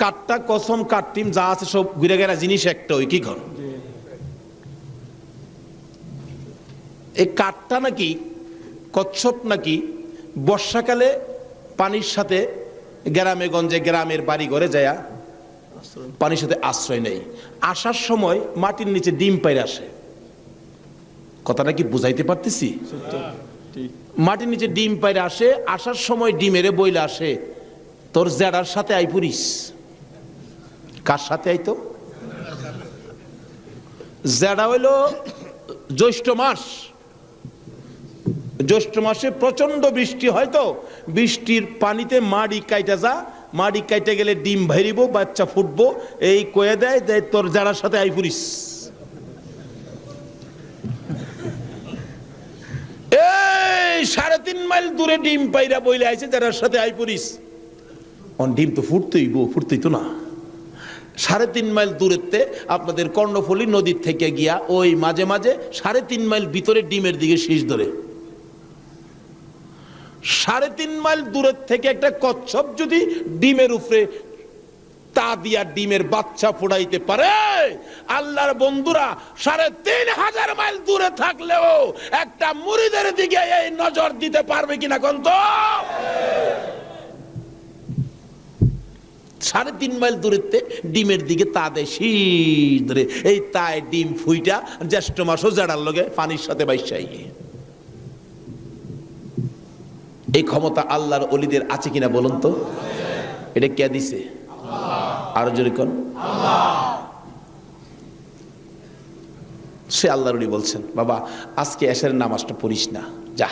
কাটটা, কসম, কাটটিম যা আছে সব ঘুরে গেরা জিনিস একটা। ওই কি কর এই কাটটা নাকি কচ্ছপ নাকি বর্ষাকালে পানির সাথে গ্রামে গঞ্জে গ্রামের বাড়ি ঘরে যায় পানির সাথে আশ্রয় নেই। আসার সময় মাটির নিচে ডিম পাইরে আসে। কথাটা কি বুঝাইতে পারতেছি? মাটির নিচে ডিম পাইরে আসে, আসার সময় ডিমেরে বইলে আসে তোর জেডার সাথে আই পুরিস। কার সাথে আইতো? জেডা হইল জ্যৈষ্ঠ মাস। জ্যৈষ্ঠ মাসে প্রচন্ড বৃষ্টি হয়, তো বৃষ্টির পানিতে মাড়ি কাইটা যা, মাড়ি কাইটে গেলে ডিম ভাইরিব, বাচ্চা ফুটবো, এই কয়ে দেয় যে তোর যারার সাথে আই পুরিস। এই 3.5 মাইল দূরে ডিম পাইরা বইলে আইছে যারার সাথে আই পুরিস। ডিম তো ফুটতেই তো না। 3.5 মাইল দূরেতে আপনাদের কর্ণফুলী নদীর থেকে গিয়া ওই মাঝে মাঝে 3.5 মাইল ভিতরে ডিমের দিকে শীষ ধরে। 3.5 মাইল দূরের থেকে একটা কচ্ছপ যদি ডিমের উপরে তা দিয়া ডিমের বাচ্চা ফোড়াইতে পারে, আল্লাহর বন্ধুরা 3,500 মাইল দূরে থাকলেও একটা মুরিদের দিকে এই নজর দিতে পারবে কিনা কোন? তো 3.5 মাইল দূরেতে ডিমের দিকে তা দেয় শীষ ধরে। এই তাই ডিম ফুইটা জ্যৈষ্ঠ মাসও জাড়ার লগে পানির সাথে বাইসাই। এই ক্ষমতা আল্লাহর ওলিদের আছে কিনা বলুন তো? এটা কে দিছে? আরো জোরে কোন? সে আল্লাহর ওলি বলছেন, বাবা আজকে এশারের নামাজটা পড়িস না, যা।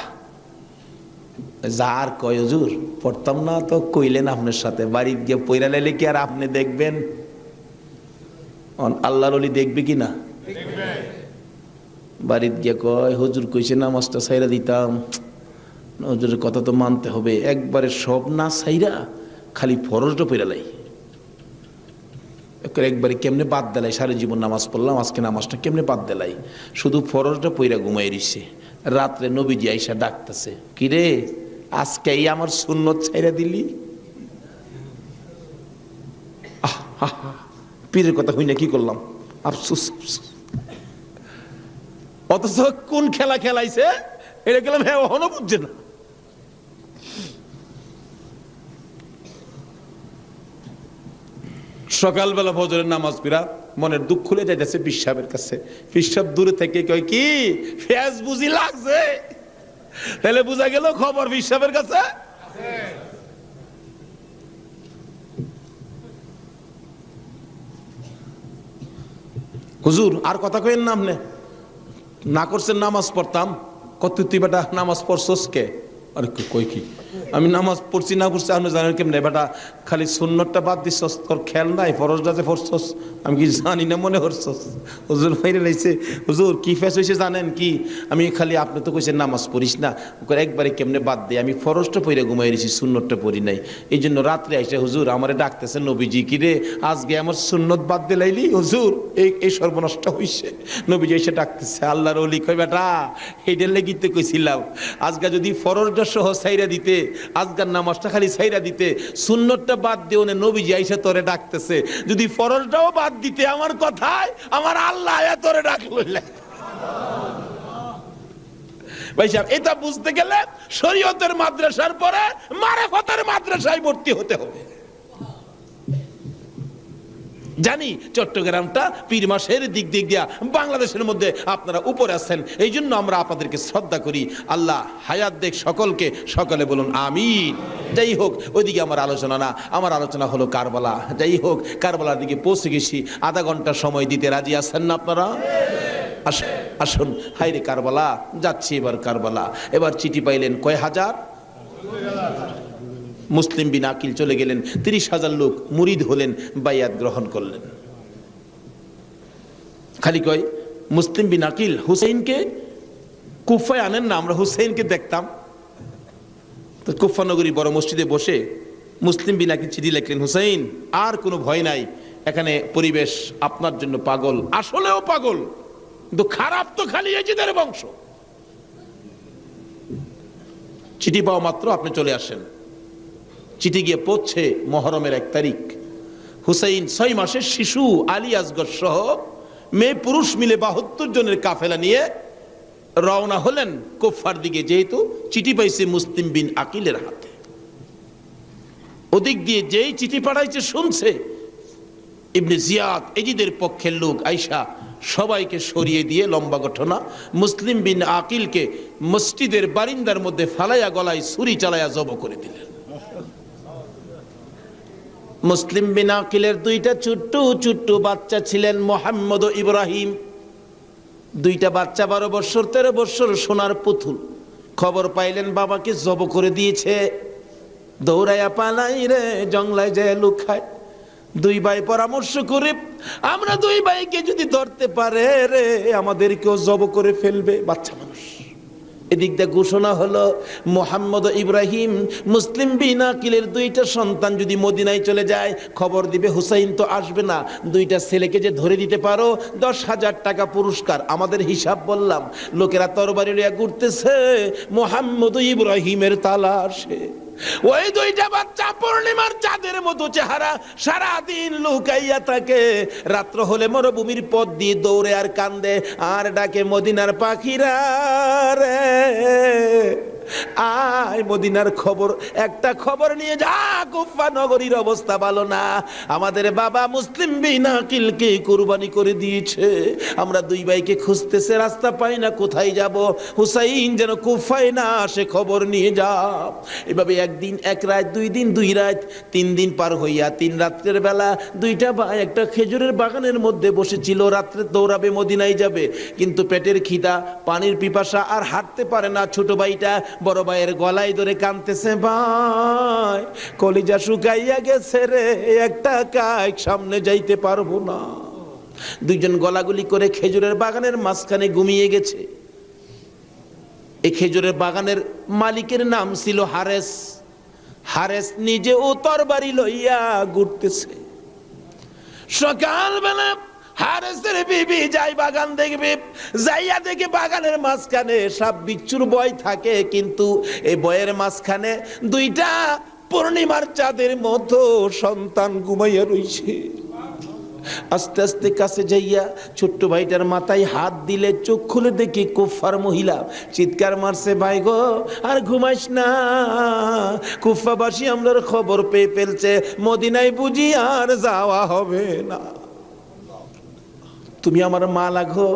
যার কয় হুজুর পড়তাম না, তো কইলেন আপনার সাথে, বাড়ি গিয়ে পয়রা লাইলে কি আর আপনি দেখবেন? আল্লাহর ওলি দেখবে কি না? বাড়িতে গিয়ে কয় হুজুর কইছে নামাজটা ছাইরা দিতাম, হুজুরের কথা তো মানতে হবে। একবারে সব না ছাইরা খালি ফরজটা পয়রা লাই, একবারে কেমনে বাদ দিলাই। সারা জীবন নামাজ পড়লাম, আজকে নামাজটা কেমনে বাদ দিলাই? শুধু ফরজটা পয়রা ঘুমাই রইছে। রাত্রে নবীজি আইসা ডাকতেছে, কিরে আজকে এই আমার সুন্নত ছাইরা দিলি? পীরের কথা হই না কি করলাম, আফসোস। অথচ কোন খেলা খেলাইছে এটা গেলাম, হ্যাঁ ওহনো বুঝছে না। সকালবেলা ফজরের নামাজ পড়া মনের দুঃখ খুলে যাইতেছে পীর সাহেবের কাছে। পীর সাহেব দূরে থেকে কয় কি ফেজ বুঝি লাগছে? তাহলে বুঝা গেল খবর পীর সাহেবের কাছে। হুজুর আর কথা কইেন না, আপনি না করছেন নামাজ পড়তাম। কত তুই বেটা নামাজ পড়ছস কে? আরে কই কি আমি নামাজ পড়ছি না পড়ছি আপনি জানেন কেমনে? বেটা খালি সুন্নতটা বাদ দিছস, তোর খেয়াল নাই ফরজটা যে পড়ছস? আমি কি জানি না মনে করছস? হুজুর মাইরে লাইছে। হুজুর কি ফেস হয়েছে জানেন কি? আমি খালি আপনি তো কইছেন নামাজ পড়িস না, একবারে কেমনে বাদ দেয়? আমি ফরজটা পড়ে ঘুমাই রয়েছি, সুন্নতটা পড়ি নাই। এই জন্য রাত্রে আইসে হুজুর আমারে ডাকতেছে, নবীজি কি রে আজকে আমার সুন্নত বাদ দিলাইলি? হুজুর এই সর্বনষ্ট হইছে। নবীজি এসে ডাকতেছে, আল্লাহর ওলি কই বেটা এইটার লেগিতে কইছিলাম আজকে যদি ফরজটা সহ ছাইরা দিতে আজকার নামাজটা খালি ছাইরা দিতে, সুন্নতটা বাদ দিয়ে ওনে নবীজি আইসা তোরে ডাকতেছে, যদি ফরজটাও বাদ দিতে আমার কথায় আমার আল্লাহ আয়া তোরে ডাকলো। ভাই সাহেব, এটা বুঝতে গেলে শরীয়তের মাদ্রাসার পরে মারেফতের মাদ্রাসায় ভর্তি হতে হবে। জানি চট্টগ্রামটা পীর মাসের দিক দিয়া বাংলাদেশের মধ্যে আপনারা উপরে আছেন, এই জন্য আমরা আপনাদেরকে শ্রদ্ধা করি। আল্লাহ হায়াত দেখ সকলকে, সকলে বলুন আমিন। যাই হোক, ওইদিকে আমার আলোচনা না, আমার আলোচনা হলো কারবালা। যাই হোক, কারবালার দিকে পৌঁছে গেছি। আধা ঘন্টা সময় দিতে রাজি আছেন না আপনারা? আসুন। হাইরে কারবালা, যাচ্ছি এবার কারবালা। এবার চিঠি পাইলেন কয় হাজার? মুসলিম বিন আকিল চলে গেলেন, 30,000 লোক মুরিদ হলেন, বাইয়াত গ্রহণ করলেন। খালি কয় মুসলিম বিন আকিল হুসাইনকে কুফায় আনেন না, আমরা হুসাইনকে দেখতাম। তো কুফা নগরী বড় মসজিদে বসে মুসলিম বিন আকিল চিঠি লিখলেন, হুসাইন আর কোনো ভয় নাই, এখানে পরিবেশ আপনার জন্য পাগল, আসলেও পাগল, কিন্তু খারাপ তো খালি এজিদের বংশ। চিঠি পাওয়া মাত্র আপনি চলে আসেন। চিঠি গিয়ে পৌঁছে মহরমের 1 তারিখ। হুসাইন 6 মাসের শিশু আলী আসগর সহ মেয়ে পুরুষ মিলে 72 জনের কাফেলা নিয়ে রওনা হলেন কুফার দিকে, যেহেতু চিঠি পাইছে মুসলিম বিন আকিলের হাতে। ওদিক দিয়ে যেই চিঠি পাঠাইছে শুনছে, ইবনে জিয়াদ এজিদের পক্ষের লোক আইসা সবাইকে সরিয়ে দিয়ে, লম্বা ঘটনা, মুসলিম বিন আকিলকে মসজিদের বারিন্দার মধ্যে ফালাইয়া গলায় ছুরি চালাইয়া জব করে দিলেন। মুসলিম বিন আকিলের 2টা ছোট্ট ছোট্ট বাচ্চা ছিলেন, মোহাম্মদ ও ইব্রাহিম। 2টা বাচ্চা 12 বছর 13 বছর, সোনার পুতুল। খবর পাইলেন বাবাকে জব করে দিয়েছে, দৌড়াইয়া পালাই রে জঙ্গলায় যায় লুকায়। 2 ভাই পরামর্শ করে, আমরা 2 ভাইকে যদি ধরতে পারে রে আমাদেরকেও জব করে ফেলবে, বাচ্চা মানুষ। এদিক দিয়ে ঘোষণা হলো, মোহাম্মদ ইব্রাহিম মুসলিম বিন আকিলের 2টা সন্তান যদি মদিনায় চলে যায়, খবর দিবে হুসাইন তো আসবে না, 2টা ছেলেকে যে ধরে দিতে পারো 10,000 টাকা পুরস্কার। আমাদের হিসাব বললাম, লোকেরা তরবারি লইয়া ঘুরতেছে মোহাম্মদ ইব্রাহিমের তালাশে। ওই 2টা বাচ্চা পূর্ণিমার চাঁদের মতো চেহারা, সারাদিন লুকাইয়া থাকে। রাত্র হলে মরুভূমির পথ দিয়ে দৌড়ে আর কান্দে আর ডাকে, মদিনার পাখিরা রে আয়, মদিনার খবর, একটা খবর নিয়ে যা, কুফা নগরীর অবস্থা ভালো না, আমাদের বাবা মুসলিম বিন আকিলকে কুরবানি করে দিয়েছে, আমরা 2 ভাইকে খুঁজতেছে, রাস্তা পাই না, কোথায় যাব, হুসাইন যেন কুফায় না আসে, খবর নিয়ে যা। এভাবে 1 দিন 1 রাত, 2 দিন 2 রাত, 3 দিন পার হইয়া 3 রাত্রের বেলা 2টা ভাই একটা খেজুরের বাগানের মধ্যে বসেছিল, রাত্রে দৌড়াবে মদিনায় যাবে, কিন্তু পেটের খিদা, পানির পিপাসা, আর হাঁটতে পারে না। ছোট ভাইটা বড় ভাইয়ের গলায় ধরে কাঁদতেছে, ভাই কলিজা শুকাইয়া গেছে রে, একটা কাজ সামনে যাইতে পারবো না। 2জন গলাগুলি করে খেজুরের বাগানের মাঝখানে ঘুমিয়ে গেছে। এই খেজুরের বাগানের মালিকের নাম ছিল হারেস। হারেস নিজে ও তরবারি লইয়া ঘুরতেছে। সকালবেলা হারেসের বিবি যাই বাগান দেখবে, যাইয়া দেখে বাগানের মাঝখানে সাপ বিচ্ছুর ভয় থাকে, কিন্তু এই ভয়ের মাঝখানে 2টা পূর্ণিমার চাঁদের মতো সন্তান ঘুমাইয়া রইছে। আস্তে আস্তে কাছে যাইয়া ছোট্ট ভাইটার মাথায় হাত দিলে, চোখ খুলে দেখি কুফার মহিলা, চিৎকার মারছে, ভাই গো আর ঘুমাইস না, কুফাবাসী আমরার খবর পেয়ে ফেলছে, মদিনায় বুঝি আর যাওয়া হবে না, তুমি আমার মা লাগো।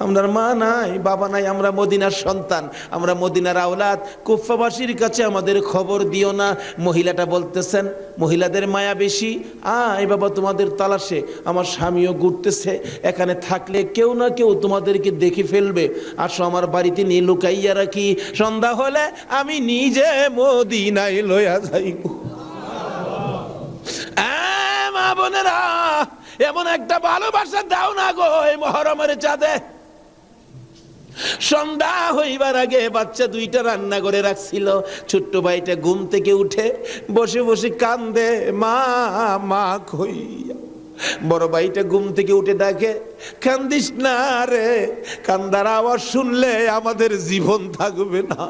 আমার মা নাই, বাবা নাই, আমরা মদিনার সন্তান, আমরা মদিনার আওলাদ, কুফাবাসীর কাছে আমাদের খবর দিও না। মহিলাটা বলতেছেন, মহিলাদের মায়া বেশি, আয় বাবা তোমাদের তালাশে, আমার স্বামীও ঘুরতেছে, এখানে থাকলে কেউ না কেউ তোমাদেরকে দেখে ফেলবে, আসো আমার বাড়িতে নিয়ে লুকাইয়া রাখি, সন্ধ্যা হলে আমি নিজে মদিনায় লইয়া যাইব। মা বোনেরা, এমন একটা ভালোবাসা দাও না গো এই মহরমের চাঁদে। সন্ধ্যা হইবার আগে বাচ্চা 2টা রান্না করে রাখছিল। ছোট্ট ভাইটা ঘুম থেকে উঠে বসে বসে কান্দে, মা মা কইয়া। বড় ভাইটা ঘুম থেকে উঠে ডাকে, কান্দিস না রে, কান্দার আওয়াজ শুনলে আমাদের জীবন থাকবে না।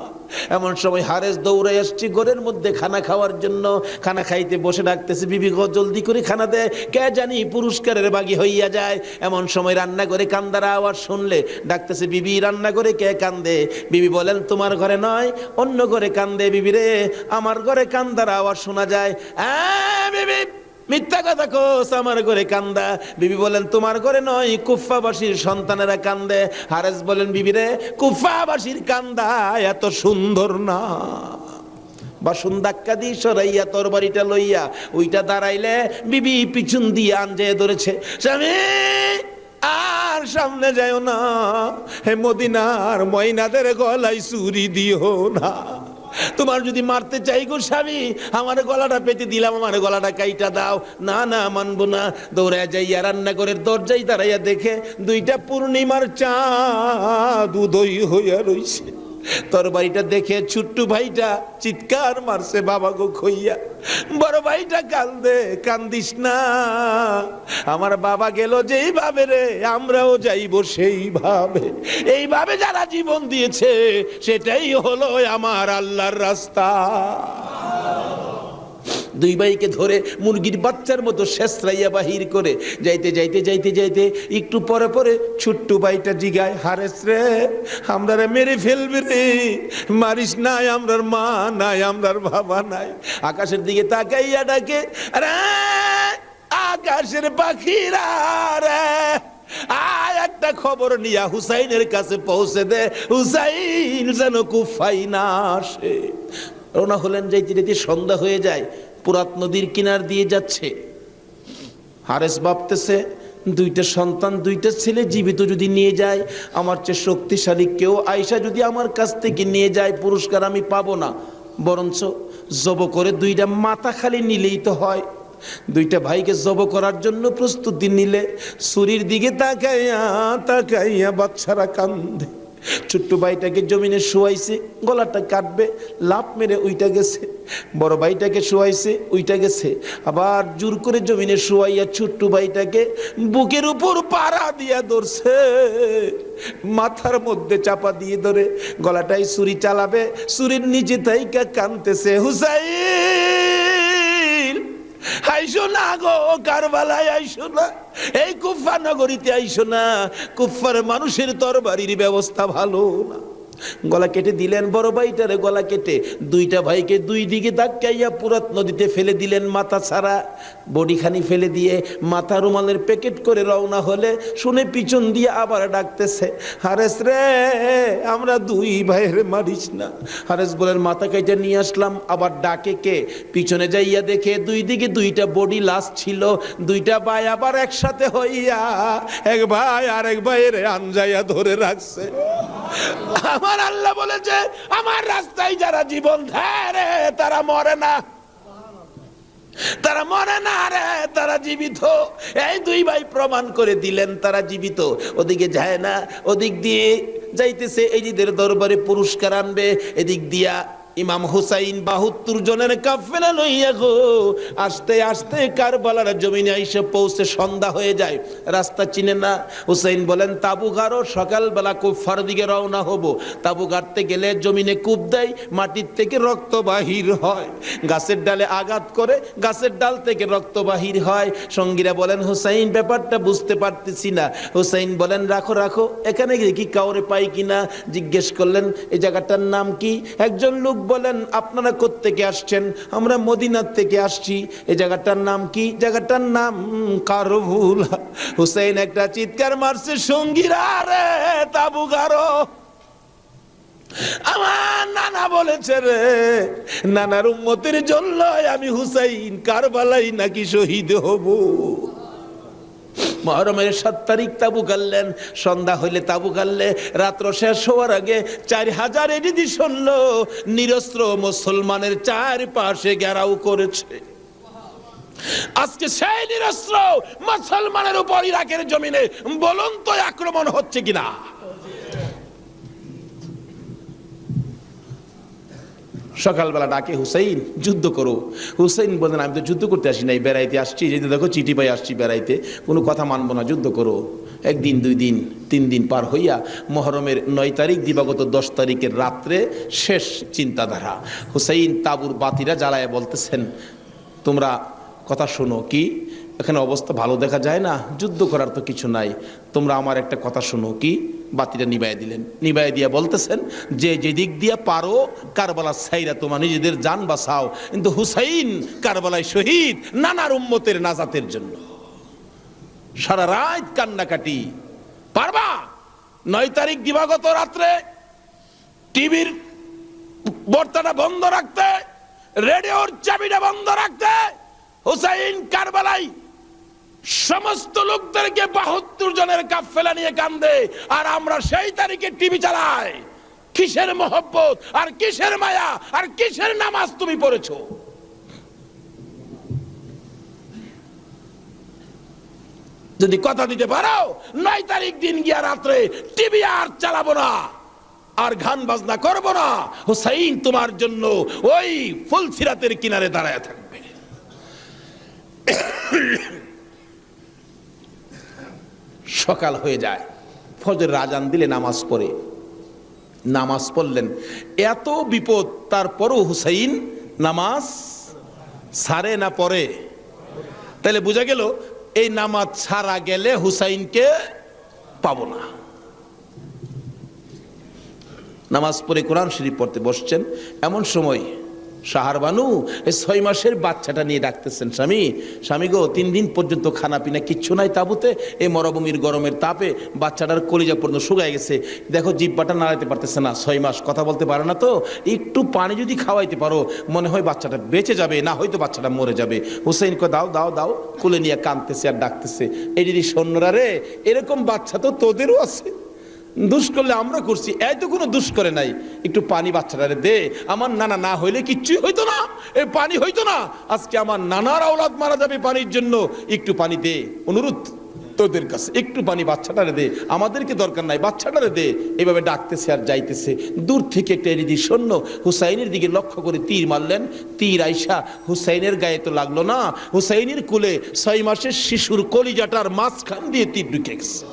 এমন সময় হারেস দৌড়ে আসছে ঘরের মধ্যে খানা খাওয়ার জন্য। খানা খাইতে বসে ডাকতেছে, বিবি গো জলদি করে খানা দে, কে জানি পুরস্কারের বাগী হইয়া যায়। এমন সময় রান্না করে কান্দার আওয়াজ শুনলে ডাকতেছে, বিবি রান্না করে কে কান্দে? বিবি বলেন, তোমার ঘরে নয়, অন্য ঘরে কান্দে। বিবি রে, আমার ঘরে কান্দার আওয়াজ শোনা যায়। বিবি মিথ্যা কথা কোস, আমার ঘরে কান্দা। বিবি বলেন, তোমার ঘরে নয়, কুফাবাসীর সন্তানেরা কান্দে। হারেস বলেন, বিবি রে, কুফাবাসীর কান্দা এত সুন্দর না। বাসন ধাক্কা দিয়ে সরাইয়া তরবারিটা লইয়া ওইটা দাঁড়াইলে বিবি পিছন দিয়ে আঞ্জায় ধরেছে, স্বামী আর সামনে যাও না, হে মদিনার ময়নাদের গলায় চুরি দিও না। তোমার যদি মারতে চাই গো স্বামী, আমার গলাটা পেতে দিলাম, আমার গলাটা কাইটা দাও। না না, মানবো না। দৌড়ায় যাইয়া রান্নাঘরের দরজায় দাঁড়াইয়া দেখে দুইটা পূর্ণিমার চাঁদ উদয় হইয়া রইছে। তরবারিটা দেখে ছোট্ট ভাইটা চিৎকার মারছে, বাবা গো খইয়া। বড় ভাইটা কান্দে, কান্দিস না, আমার বাবা গেল যেইভাবে রে, আমরাও যাইব সেইভাবে। এইভাবে যারা জীবন দিয়েছে সেটাই হলো আমার আল্লাহর রাস্তা। দুই ভাইকে ধরে মুরগির বাচ্চার মতো শেষরাইয়া বাহির করে যাইতে যাইতে যাইতে যাইতে একটু পরে পরে ছোট্ট ভাইটা জিগায়, হারেস রে, আমরা মেরে ফেলবে রে, মারিস নাই, আমরার মা নাই, আমরার বাবা নাই। আকাশের দিকে তাকাইয়া ডাকে, আরে আকাশের পাখিরা রে, আয় একটা খবর নিয়া হুসাইনের কাছে পৌঁছে দে, হুসাইন যেন কুফায় না আসে। রওনা হলেন। যাইতে যাইতে সন্ধ্যা হয়ে যায়, পুরাত নদীর কিনার দিয়ে যাচ্ছে। হারেস ভাবতেছে, দুইটা সন্তান, দুইটা ছেলে জীবিত যদি নিয়ে যায়, আমার চেয়ে শক্তিশালী কেউ আয়সা যদি আমার কাছ থেকে নিয়ে যায়, পুরস্কার আমি পাবো না, বরঞ্চ জব করে দুইটা মাথা খালি নিলেই তো হয়। দুইটা ভাইকে জব করার জন্য প্রস্তুতি নিলে ছুরির দিকে তাকাইয়া তাকাইয়া বাচ্চারা কান্দে। ছোট্ট ভাইটাকে জমিনে শুয়াইছে, গলাটা কাটবে, লাফ মেরে উইটা গেছে। বড় ভাইটাকে শুয়াইছে, উইটা গেছে। আবার জোর করে জমিনে শুয়াইয়া ছোট্ট ভাইটাকে বুকের উপর পাড়া দিয়া ধরছে, মাথার মধ্যে চাপা দিয়ে ধরে গলাটাই ছুরি চালাবে, ছুরির নিচে তাইকা কানতেছে, হুসাইন আইসো না গো, কারবালায় আইসো না, এই কুফা নগরীতে আইসো না, কুফার মানুষের তরবারির ব্যবস্থা ভালো না। গলা কেটে দিলেন বড় ভাইটারে, গলা কেটে দুইটা ভাইকে দুই দিকে ধাক্কাইয়া পুরাত নদীতে ফেলে দিলেন মাথা ছাড়া। বডিখানি ফেলে দিয়ে মাথা রুমালের প্যাকেট করে রওনা হলে শুনে পিছন দিয়ে আবার ডাকতেছে, হারেস রে, আমরা দুই ভাইয়ের মারিস না। হারেস বলেন, মাথা কেটে নিয়ে আসলাম। আবার ডাকে কে? পিছনে যাইয়া দেখে দুই দিকে দুইটা বডি লাশ ছিল। দুইটা ভাই আবার একসাথে হইয়া এক ভাই আরেক ভাইয়ের আনজাইয়া ধরে রাখছে। আমার আল্লাহ বলেছে, আমার রাস্তায় যারা জীবন দেয় রে, তারা মরে না, তারা মরে না রে, তারা জীবিত। এই দুই ভাই প্রমাণ করে দিলেন তারা জীবিত। ওদিকে যায় না, ওদিক দিয়ে যাইতেছে, এজিদের দরবারে পুরস্কার আনবে। এদিক দিয়া ইমাম হুসাইন 72 জনের কাফেলা লইয়া গো আস্তে আস্তে কারবালার জমিনে আইসে পৌঁছে সন্ধ্যা হয়ে যায়। রাস্তা চিনে না। হুসাইন বলেন, তাবু গাড়ো, সকালবেলা কুফার দিকে রওনা হব। তাবু গাড়তে গেলে জমিনে কূপ দেয়, মাটির থেকে রক্ত বাহির হয়। গাছের ডালে আঘাত করে গাছের ডাল থেকে রক্ত বাহির হয়। সঙ্গীরা বলেন, হুসাইন ব্যাপারটা বুঝতে পারতেছি না। হুসাইন বলেন, রাখো রাখো, এখানে কি কাউরে পাই কিনা জিজ্ঞেস করলেন, এই জায়গাটার নাম কি? একজন লোক বলেন, আপনারা কোত্থেকে আসছেন? আমরা মদিনার থেকে আসছি। এই জায়গাটার নাম কি? জায়গাটার নাম কারবুলা। হুসাইন একটা চিৎকার মারছে, সঙ্গীরা রে, তাবু গাড়ো। আমার নানা বলেছে রে, নানার উম্মতের জন্য আমি হুসাইন কারবালাই নাকি শহীদ হব। মুহররমের 7 তারিখ তাবু গাড়লেন। সন্ধ্যা হইলে তাবু গাড়লে রাত্র শেষ হওয়ার আগে 4000 এডিদি শুনল নিরস্ত্র মুসলমানের চারপাশে ঘেরাও করেছে। আজকে সেই নিরস্ত্র মুসলমানের উপর ইরাকের জমিনে বলুন তো আক্রমণ হচ্ছে কিনা? সকালবেলা ডাকে, হুসাইন যুদ্ধ করো। হুসাইন বলেন আমি তো যুদ্ধ করতে আসি নাই, বেড়াইতে আসছি, যেতে দেখো চিঠি পাই আসছি বেড়াইতে, কোনো কথা মানবো না, যুদ্ধ করো। একদিন, 2 দিন, 3 দিন পার হইয়া মহরমের 9 তারিখ দিবাগত 10 তারিখের রাত্রে শেষ চিন্তাধারা। হুসাইন তাবুর বাতিরা জ্বালায় বলতেছেন, তোমরা কথা শোনো। কি এখানে অবস্থা ভালো দেখা যায় না, যুদ্ধ করার তো কিছু নাই, তোমরা আমার একটা কথা শোনো। কি? বাতিটা নিবাই দিলেন। নিবাই দিয়া বলতেছেন যে যেদিক দিয়া পারো কারবালা ছাইরা তোমার নিজেদের জান বাঁচাও, কিন্তু হুসাইন কারবালায় শহীদ নানার উম্মতের নাজাতের জন্য। সারা রাত কান্নাকাটি। পারবা? 9 তারিখ দিবাগত রাত্রে টিভির বর্তাটা বন্ধ রাখতে, রেডিওর চাবিটা বন্ধ রাখতে। হুসাইন কারবালায় সমস্ত লোকদেরকে 72 জনের কাফেলা নিয়ে কান্দে, আর আমরা সেই তারিখে টিভি চালাই। কিসের মহব্বত আর কিসের মায়া আর কিসের নামাজ তুমি পড়েছো? যদি কথা দিতে পারো 9 তারিখ দিন গিয়া রাত্রে টিভি আর চালাবো না, আর গান বাজনা করবো না, হুসাইন তোমার জন্য ওই ফুলসিরাতের কিনারে দাঁড়ায় থাকবে। সকাল হয়ে যায়, ফজরের আজান দিলে নামাজ পড়ে, নামাজ পড়লেন। এত বিপদ তারপরও হুসাইন নামাজ ছাড়ে না, পড়ে। তাহলে বোঝা গেল এই নামাজ ছাড়া গেলে হুসাইনকে পাবো না। নামাজ পড়ে কোরআন শরীফ পড়তে বসছেন, এমন সময় শাহরবানু এই 6 মাসের বাচ্চাটা নিয়ে ডাকতেছেন, স্বামী, স্বামী গো, 3 দিন পর্যন্ত খানা পিনা কিচ্ছু নাই তাবুতে, এই মরুভূমির গরমের তাপে বাচ্চাটার কলিজা পর্যন্ত শুকায় গেছে, দেখো জিহ্বাটা নাড়াইতে পারতেছে না, 6 মাস কথা বলতে পারে না, তো একটু পানি যদি খাওয়াইতে পারো মনে হয় বাচ্চাটা বেঁচে যাবে, না হয়তো বাচ্চাটা মরে যাবে। হুসাইন কো দাও দাও দাও, কোলে নিয়ে কাঁদতেছে আর ডাকতেছে, এই যদি সৈন্যরা রে, এরকম বাচ্চা তো তোদেরও আছে, দুষ করলে আমরা করছি, এই তো কোনো দুষ করে নাই, একটু পানি বাচ্চাটারে দে, আমার নানা না হইলে কিচ্ছুই হইতো না, এই পানি হইতো না, আজকে আমার নানার আওলাদ মারা যাবে পানির জন্য, একটু পানি দে, অনুরোধ তোদের কাছে, একটু পানি বাচ্চাটারে দে, আমাদেরকে দরকার নাই, বাচ্চাটারে দে। এভাবে ডাকতেছে আর যাইতেছে। দূর থেকে একটা এরিদি সৈন্য হুসাইনের দিকে লক্ষ্য করে তীর মারলেন। তীর আইসা হুসাইনের গায়ে তো লাগলো না, হুসাইনের কুলে 6 মাসের শিশুর কলিজাটার মাঝখান দিয়ে তীর ঢুকে গেছে।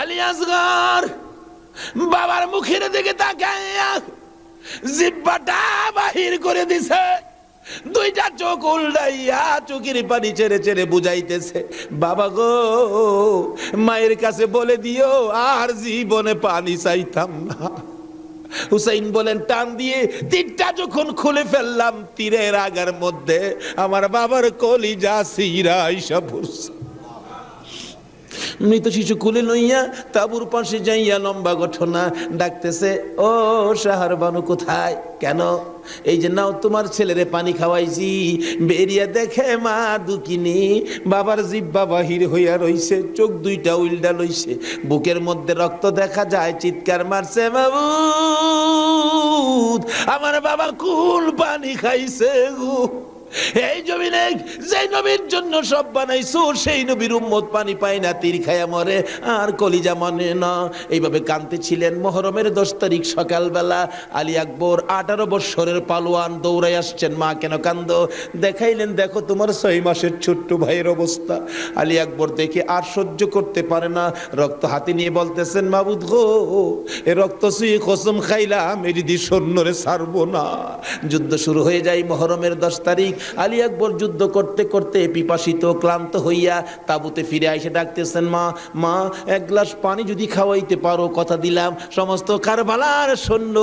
আলী আসগর বাবার মুখের দিকে তাকাইয়া জিহ্বাটা বাহির করে দিছে, 2টা চোখ উল্টাইয়া চোখের পানি ছেড়ে ছেড়ে বুঝাইতেছে, বাবা গো, মায়ের কাছে বলে দিও আর জীবনে পানি চাইতাম না। হুসাইন বলেন, টান দিয়ে তীরটা যখন খুলে ফেললাম, তীরের আগার মধ্যে আমার বাবার কলিজা সিরা আইসা পড়ছে। মৃত শিশু কুলে লইয়া তাবুর পাশে যাইয়া লম্বা ঘটনা ডাকতেছে, ও শাহরবানু কোথায়? কেন? এই যে নাও তোমার ছেলেরে পানি খাওয়াইছি, বেরিয়া দেখে মা দুকিনি বাবার জিহ্বা বাহির হইয়া রইছে, চোখ 2টা উল্টা লইছে, বুকের মধ্যে রক্ত দেখা যায়, চিৎকার মারছে, মাবুদ আমার বাবা কুল পানি খাইছে গো। এই জমিনে যে নবীর জন্য সব বানাইছো, সেই নবীর উম্মত পানি পায় না, তীর খায়া মরে আর কলিজা মানে না। এইভাবে কাঁদতেছিলেন। মহরমের 10 তারিখ সকালবেলা আলী আকবর 18 বৎসরের পালোয়ান দৌড়াই আসছেন। মা কেন কান্দো? দেখাইলেন, দেখো তোমার 6 মাসের ছোট্ট ভাইয়ের অবস্থা। আলী আকবর দেখে আর সহ্য করতে পারে না, রক্ত হাতে নিয়ে বলতেছেন, মাবুদ গো, এ রক্ত ছুঁয়ে কসম খাইলাম এর দি সৈন্যরে ছাড়বো না। যুদ্ধ শুরু হয়ে যায় মহরমের 10 তারিখ। আলী আকবর যুদ্ধ করতে করতে পিপাসিত ক্লান্ত হইয়া তাবুতে ফিরে এসে ডাকতেছেন, মা, মা, 1 গ্লাস পানি যদি খাওয়াইতে পারো, কথা দিলাম সমস্ত কারবালার সৈন্য,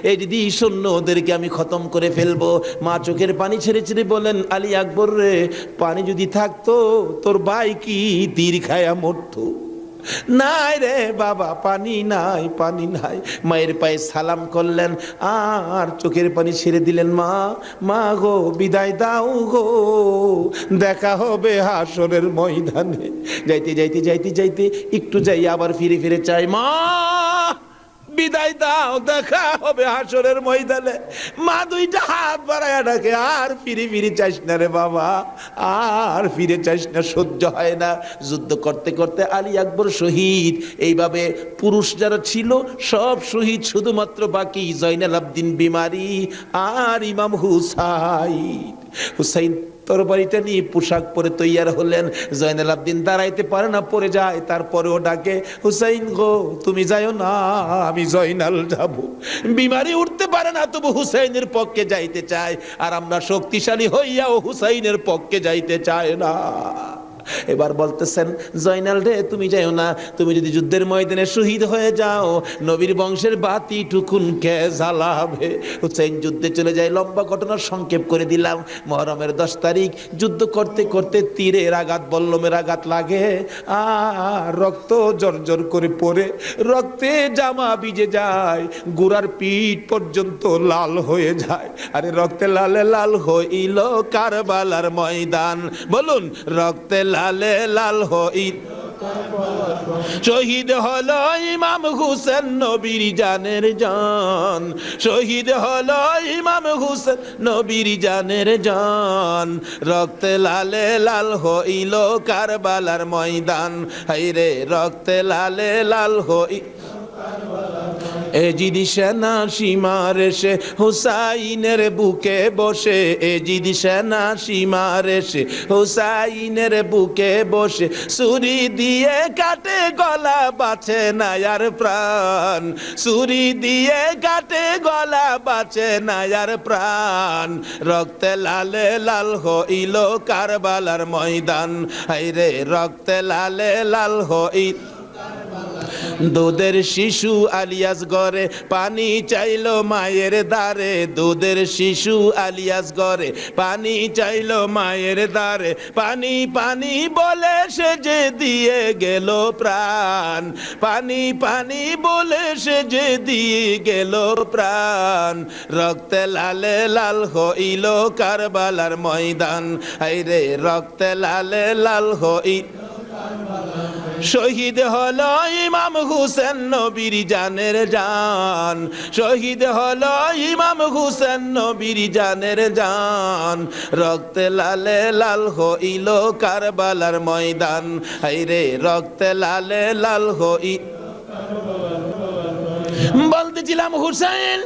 এই দিদি সৈন্য ওদেরকে আমি খতম করে ফেলবো। মা চোখের পানি ছেড়ে ছেড়ে বলেন, আলী আকবর রে, পানি যদি থাকতো তোর ভাই কি তীর খায়া মরতো? নাই রে বাবা, পানি নাই, পানি নাই। মায়ের পায়ে সালাম করলেন আর চোখের পানি ছেড়ে দিলেন। মা, মা গো, বিদায় দাও গো, দেখা হবে হাসরের ময়দানে। যাইতে যাইতে যাইতে যাইতে একটু যাই, আবার ফিরে ফিরে চাই, মা বিদায় দাও, দেখা হবে হাসরের ময়দানে। মা দুইটা হাত বাড়ায়া ডাকে, আর ফিরে ফিরে চাইস না রে বাবা, আর ফিরে চাইস না, সহ্য হয় না। যুদ্ধ করতে করতে আলী আকবর শহীদ। এইভাবে পুরুষ যারা ছিল সব শহীদ, শুধুমাত্র বাকি জয়নাল আবদিন বিমারি আর ইমাম হুসাইন। হুসাইন তরবারিটা নিয়ে পোশাক পরে তৈয়ার হলেন। জয়নাল আবদিন দাঁড়াইতে পারে না, পড়ে যায়। তারপরেও ডাকে, হুসাইন গো তুমি যাইও না, আমি জয়নাল যাব। বিমারি উঠতে পারে না, তবু হুসাইনের পক্ষে যাইতে চায়। আর আমরা শক্তিশালী হইয়াও হুসাইনের পক্ষে যাইতে চায় না। এবার বলতেছেন, জয়নাল রে তুমি যাইও না, তুমি যদি যুদ্ধের ময়দানে শহীদ হয়ে যাও, নবীর বংশের বাতি টুকুন কে জ্বালাবে। হুসাইন যুদ্ধে চলে যায়। লম্বা ঘটনার সংক্ষেপ করে দিলাম। মুহররমের 10 তারিখ যুদ্ধ করতে করতে তীরের আঘাত, বল্লমের আঘাত লাগে, আর রক্ত জর্জর করে পড়ে, রক্তে জামা ভিজে যায়, গোড়ার পিঠ পর্যন্ত লাল হয়ে যায়। আরে রক্তে লালে লাল হইল কারবালার ময়দান। বলুন, রক্তে লালে লাল হই শহীদ হলো ইমাম হুসেন নবীর জানের জান। শহীদ হলো ইমাম হুসেন নবীর জানের জান। রক্তে লালে লাল হইল কারবালার ময়দান। হায়রে রক্তে লালে লাল হই এজিদ সেনা সীমার এসে হুসাইনের বুকে বসে। এজিদ সেনা সীমার এসে হুসাইনের বুকে বসে। ছুরি দিয়ে কাটে গলা, বাঁচে না আর প্রাণ। ছুরি দিয়ে কাটে গলা, বাঁচে না আর প্রাণ। রক্তে লালে লাল হইল কারবালার ময়দান। হায়রে রক্তে লালে লাল হইল। দুধের শিশু আলিয়াস গরে পানি চাইলো মায়ের দ্বারে। দুধের শিশু আলিয়াস গরে পানি চাইলো মায়ের দ্বারে। পানি পানি বলে সে যে দিয়ে গেল প্রাণ। পানি পানি বলে সে যে দিয়ে গেল প্রাণ। রক্তে লালে লাল হইল কারবালার ময়দান। হায়রে রক্তে লালে লাল হইল। শহীদ হলো ইমাম হুসেন নবীর জানের জান। শহীদ হলো ইমাম হুসেন নবীর জানের জান। রক্তে লালে লাল হইল কারবালার ময়দান। হায়রে রক্তে লালে লাল হইল। বলতেছিলাম, হুসেন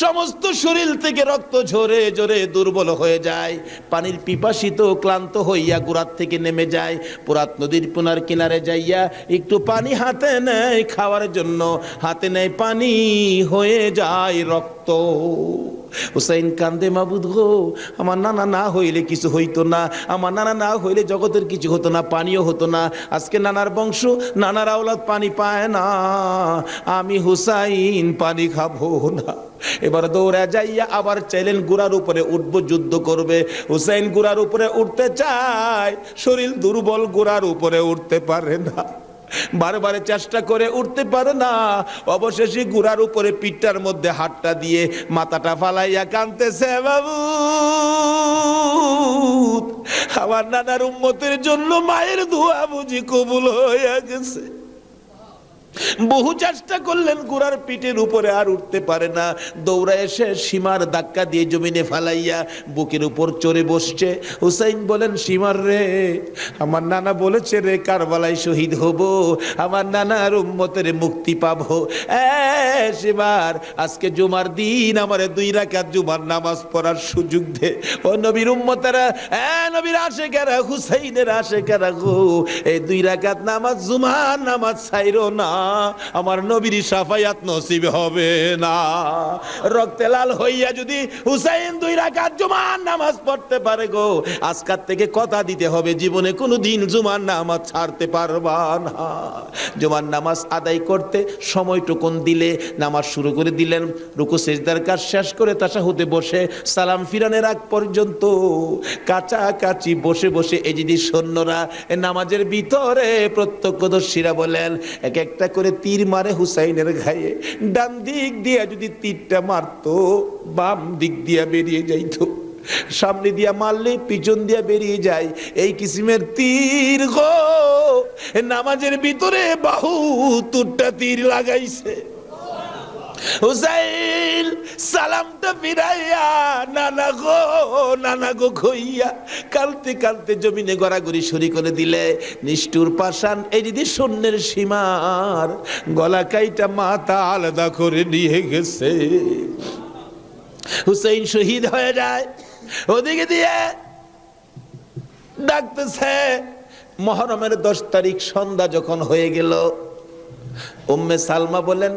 সমস্ত শরীর থেকে রক্ত ঝরে ঝরে দুর্বল হয়ে যায়। পানির পিপাসিত ক্লান্ত হইয়া গোড়ার থেকে নেমে যায়। পুরাত নদীর পুনার কিনারে যাইয়া একটু পানি হাতে নেয় খাওয়ার জন্য। হাতে নেয় পানি, হয়ে যায় রক্ত। হুসাইন কান্দে, মাবুদ গো আমার নানা না হইলে কিছু হইতো না, আমার নানা না হইলে জগতের কিছু হতো না, পানিও হতো না। আজকে নানার বংশ, নানার আওলাদ পানি পায় না, আমি হুসাইন পানি খাবো না। এবার দৌড়া যাইয়া আবার চাইলেন গোড়ার উপরে উঠবো, যুদ্ধ করবে। হুসাইন গোড়ার উপরে উঠতে চায়, শরীর দুর্বল, গোড়ার উপরে উঠতে পারে না। বারবার চেষ্টা করে উঠতে পারে না। অবশেষে গুড়ার উপরে পিঠটার মধ্যে হাতটা দিয়ে মাথাটা ফালাইয়া কাঁদতেছে, বাবু আমার নানার উম্মতের জন্য মায়ের দোয়া বুঝি কবুল হয়ে গেছে। বহু চেষ্টা করলেন, গোড়ার পিঠের উপরে আর উঠতে পারে না। দৌড়া এসে সীমার ধাক্কা দিয়ে জমিনে ফালাইয়া বুকের উপর চড়ে বসছে। হুসাইন বলেন, সীমার রে, আমার নানা বলেছে রে কারবালায় শহীদ হব, আমার নানার উম্মতের মুক্তি পাবো। সীমার আজকে জুমার দিন আমার 2 রাকাত জুমার নামাজ পড়ার সুযোগ দে। ও নবীর উম্মতেরা, নবীর আশেকেরা, হুসাইনের আশেকেরা গো, এই 2 রাকাত নামাজ জুমার নামাজ ছাইরো না, আমার নবীর শাফায়াত নসিব হবে না। রক্তে লাল হইয়া যদি হুসাইন 2 রাকাত জুমার নামাজ পড়তে পারে গো, আজকাল থেকে কথা দিতে হবে জীবনে কোনোদিন জুমার নামাজ ছাড়তে পারবা না। জুমার নামাজ আদায় করতে সময়টুকুন দিলে নামাজ শুরু করে দিলেন। রুকু সিজদার কাজ শেষ করে তাশাহুদে বসে সালাম ফিরানের আগ পর্যন্ত কাছাকাছি বসে বসে এজিদি সৈন্যরা নামাজের ভিতরে প্রত্যক্ষদর্শীরা বলেন, এক একটা করে তীর মারে হুসাইনের গায়ে। ডান দিক দিয়ে যদি তীরটা মারতো, বাম দিক দিয়ে বেরিয়ে যাইতো। সামনে দিয়া মারলে পিছন দিয়া বেরিয়ে যায়। এই কিসিমের তীর গো, নামাজের ভিতরে 72টা তীর লাগাইছে। হুসাইন সালামটা ফিরাইয়া নানা গো কইয়া কালতে কালতে জমিনে গড়াগড়ি শুরু করে দিলে। নিষ্ঠুর পাষাণ এই যদি শূন্যের সীমার গলা কাইটা মাথা আলাদা করে নিয়ে গেছে। হুসাইন শহীদ হয়ে যায়। ওদিকে দিয়ে ডাকতেছে। মুহররমের 10 তারিখ সন্ধ্যা যখন হয়ে গেল, উম্মে সালমা বলেন,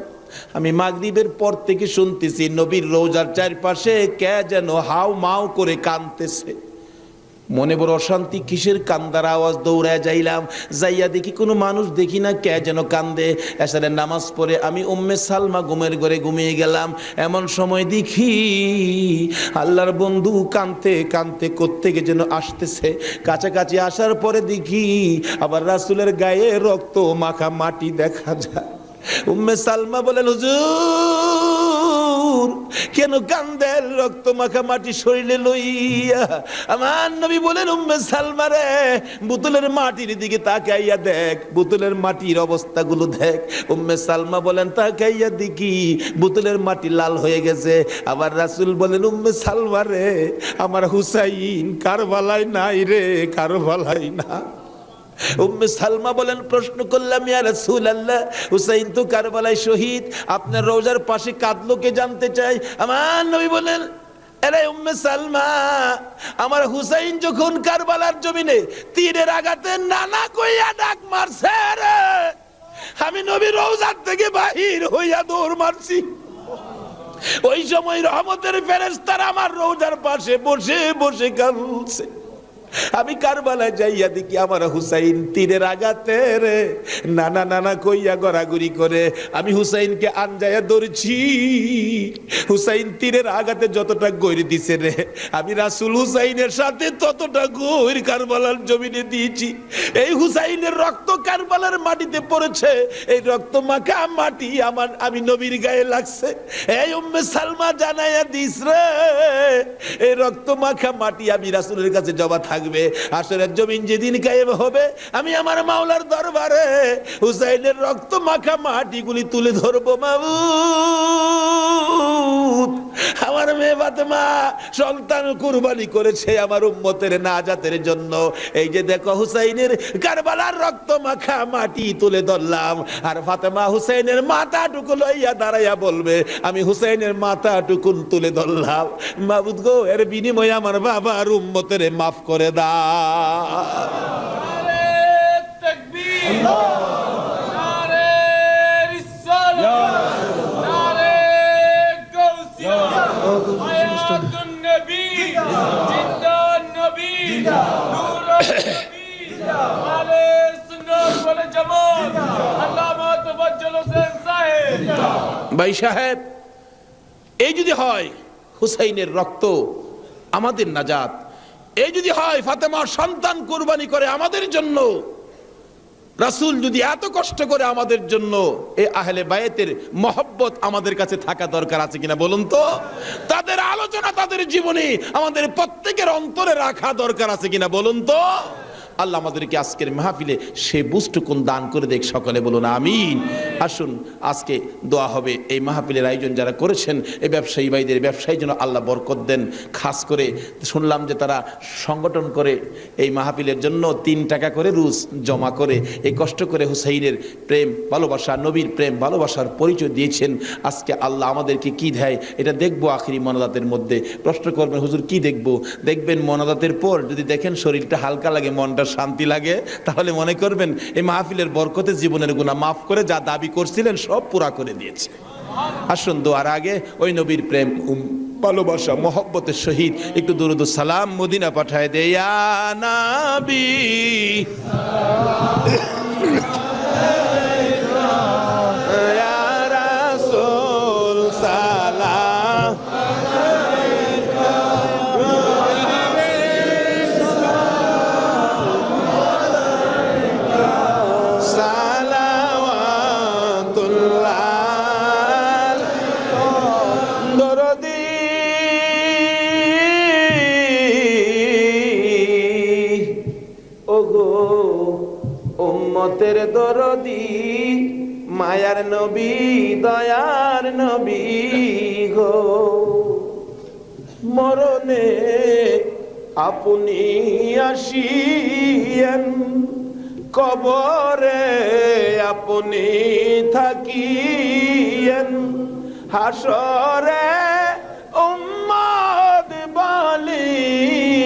আমি মাগরিবের পর থেকে শুনতেছি নবীর রওজার চারপাশে কে যেন হাউ মাউ করে কাঁদতেছে। মনে বড় অশান্তি, কিসের কান্দার আওয়াজ? দৌড়ায় যাইলাম, যাইয়া দেখি কোনো মানুষ দেখি না, কে যেন কান্দে। এসারের নামাজ পড়ে আমি উম্মে সালমা ঘুমের ঘরে ঘুমিয়ে গেলাম। এমন সময় দেখি আল্লাহর বন্ধু কাঁদতে কাঁদতে কোত্থেকে যেন আসতেছে। কাছাকাছি আসার পরে দেখি আবার রাসূলের গায়ে রক্ত মাখা মাটি দেখা যায়। উম্মে সালমা বলেন, হুজুর কেন কান্দেন রক্ত মাখা মাটি শরীরে লইয়া? আমার নবী বলেন, উম্মে সালমা রে, বোতলের মাটির দিকে তাকাইয়া দেখ, বোতলের মাটির অবস্থাগুলো দেখ। উম্মে সালমা বলেন, তাকাইয়া দেখি বোতলের মাটি লাল হয়ে গেছে। আবার রাসূল বলেন, উম্মে সালমা রে, আমার হুসাইন কারবালায় নাই রে, কারবালায় না। উম্মে সালমা বলেন, প্রশ্ন করলাম, ইয়া রাসূলুল্লাহ, হুসাইন তো কারবালায় শহীদ, আপনার রওজার পাশে কাঁদলো কে জানতে চাই। আমার নবী বলেন, আরে উম্মে সালমা, আমার হুসাইন যখন কারবালার জমিনে তীরের আঘাতে নানা কইয়া ডাক মারছে রে, আমি নবী রওজার থেকে বাহির হইয়া দৌড় মারছি। ওই সময় রহমতের ফেরেশতারা আমার রওজার পাশে বসে বসে কাঁদছে। আমি কারবালায় যাইয়া দেখি আমার হুসাইন তীরের আঘাতে রে নানা নানা কইয়া গড়াগড়ি করে। আমি হুসাইনকে আনজায়া ধরছি। হুসাইন তীরের আঘাতে যতটা গৈর দিছে রে, আমি রাসূল হুসাইনের সাথে ততটা গৈর কারবালার জমিনে দিয়েছি। এই হুসাইনের রক্ত কারবালার মাটিতে পড়েছে, এই রক্ত মাখা মাটি আমি নবীর গায়ে লাগছে। এই উম্মে সালমা জানাইয়া দিস রে, এই রক্ত মাখা মাটি আমি রাসূলের কাছে জমা থাকবে। আসরের জমিন যেদিন কায়েম হবে, আমি আমার মাওলার দরবারে হুসাইনের রক্ত মাখা মাটিগুলি তুলে ধরবো। মাবুদ, আমার মেয়ে ফাতেমা সন্তান কুরবানি করেছে আমার উম্মতের নাজাতের জন্য। এই যে দেখো হুসাইনের কারবালার রক্ত মাখা মাটি তুলে ধরলাম। আর ফাতেমা হুসাইনের মাথাটুকু লইয়া দাঁড়াইয়া বলবে, আমি হুসাইনের মাথাটুকু তুলে ধরলাম। মাবুদ গো, এর বিনিময়ে আমার বাবার উম্মতের মাফ করে দাও। নারে তাকবীর, নারে রিসালাত, নারে গাউসিয়া, হায়াতুন নবী, জিন্দান নবী, নূরুন নবী, আলে সুন্নাত ওয়াল জামাত, আল্লামা তাফাজ্জল হোসেন সাহেব। ভাই সাহেব, এই যদি হয় হুসাইনের রক্ত আমাদের নাজাত, এই যদি হয় ফাতেমার সন্তান কুরবানি করে আমাদের জন্য, রাসূল যদি এত কষ্ট করে আমাদের জন্য, এই আহলে বায়েতের মহব্বত আমাদের কাছে থাকা দরকার আছে কিনা বলুন তো? তাদের আলোচনা তাদের জীবনে আমাদের প্রত্যেকের অন্তরে রাখা দরকার আছে কিনা বলুন তো? আল্লাহ আমাদেরকে আজকের মাহফিলে সে বুঝটুকুন দান করে দেখ, সকলে বলুন আমিন। আসুন আজকে দোয়া হবে। এই মাহফিলের আয়োজন যারা করেছেন, এই ব্যবসায়ী ভাইদের ব্যবসায়ী যেন আল্লাহ বরকত দেন। খাস করে শুনলাম যে তারা সংগঠন করে এই মাহফিলের জন্য 3 টাকা করে রুজ জমা করে এই কষ্ট করে হুসাইনের প্রেম ভালোবাসা, নবীর প্রেম ভালোবাসার পরিচয় দিয়েছেন। আজকে আল্লাহ আমাদেরকে কি দেয় এটা দেখবো আখিরি মোনাজাতের মধ্যে। প্রশ্ন করবেন, হুজুর কি দেখবো? দেখবেন মোনাজাতের পর যদি দেখেন শরীরটা হালকা লাগে, মনটা শান্তি লাগে, তাহলে মনে করবেন এই মাহফিলের বরকতে জীবনের গুনাহ মাফ করে যা দাবি করছিলেন সব পুরা করে দিয়েছে। আসুন দোয়ার আগে ওই নবীর প্রেম ভালোবাসা মহব্বতের সহিত একটু দুরুদ ও সালাম মদিনা পাঠায় দে। ইয়া নবী ইয়া রাসূল সালাম উম্মতের দরদি মায়ার নবী দয়ার নবী গো, মরণে আপনি আসিয়েন, কবরে আপনি থাকিয়েন, হাসরে উম্মত বলিয়েন,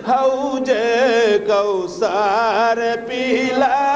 হাউজে কৌসার পিলা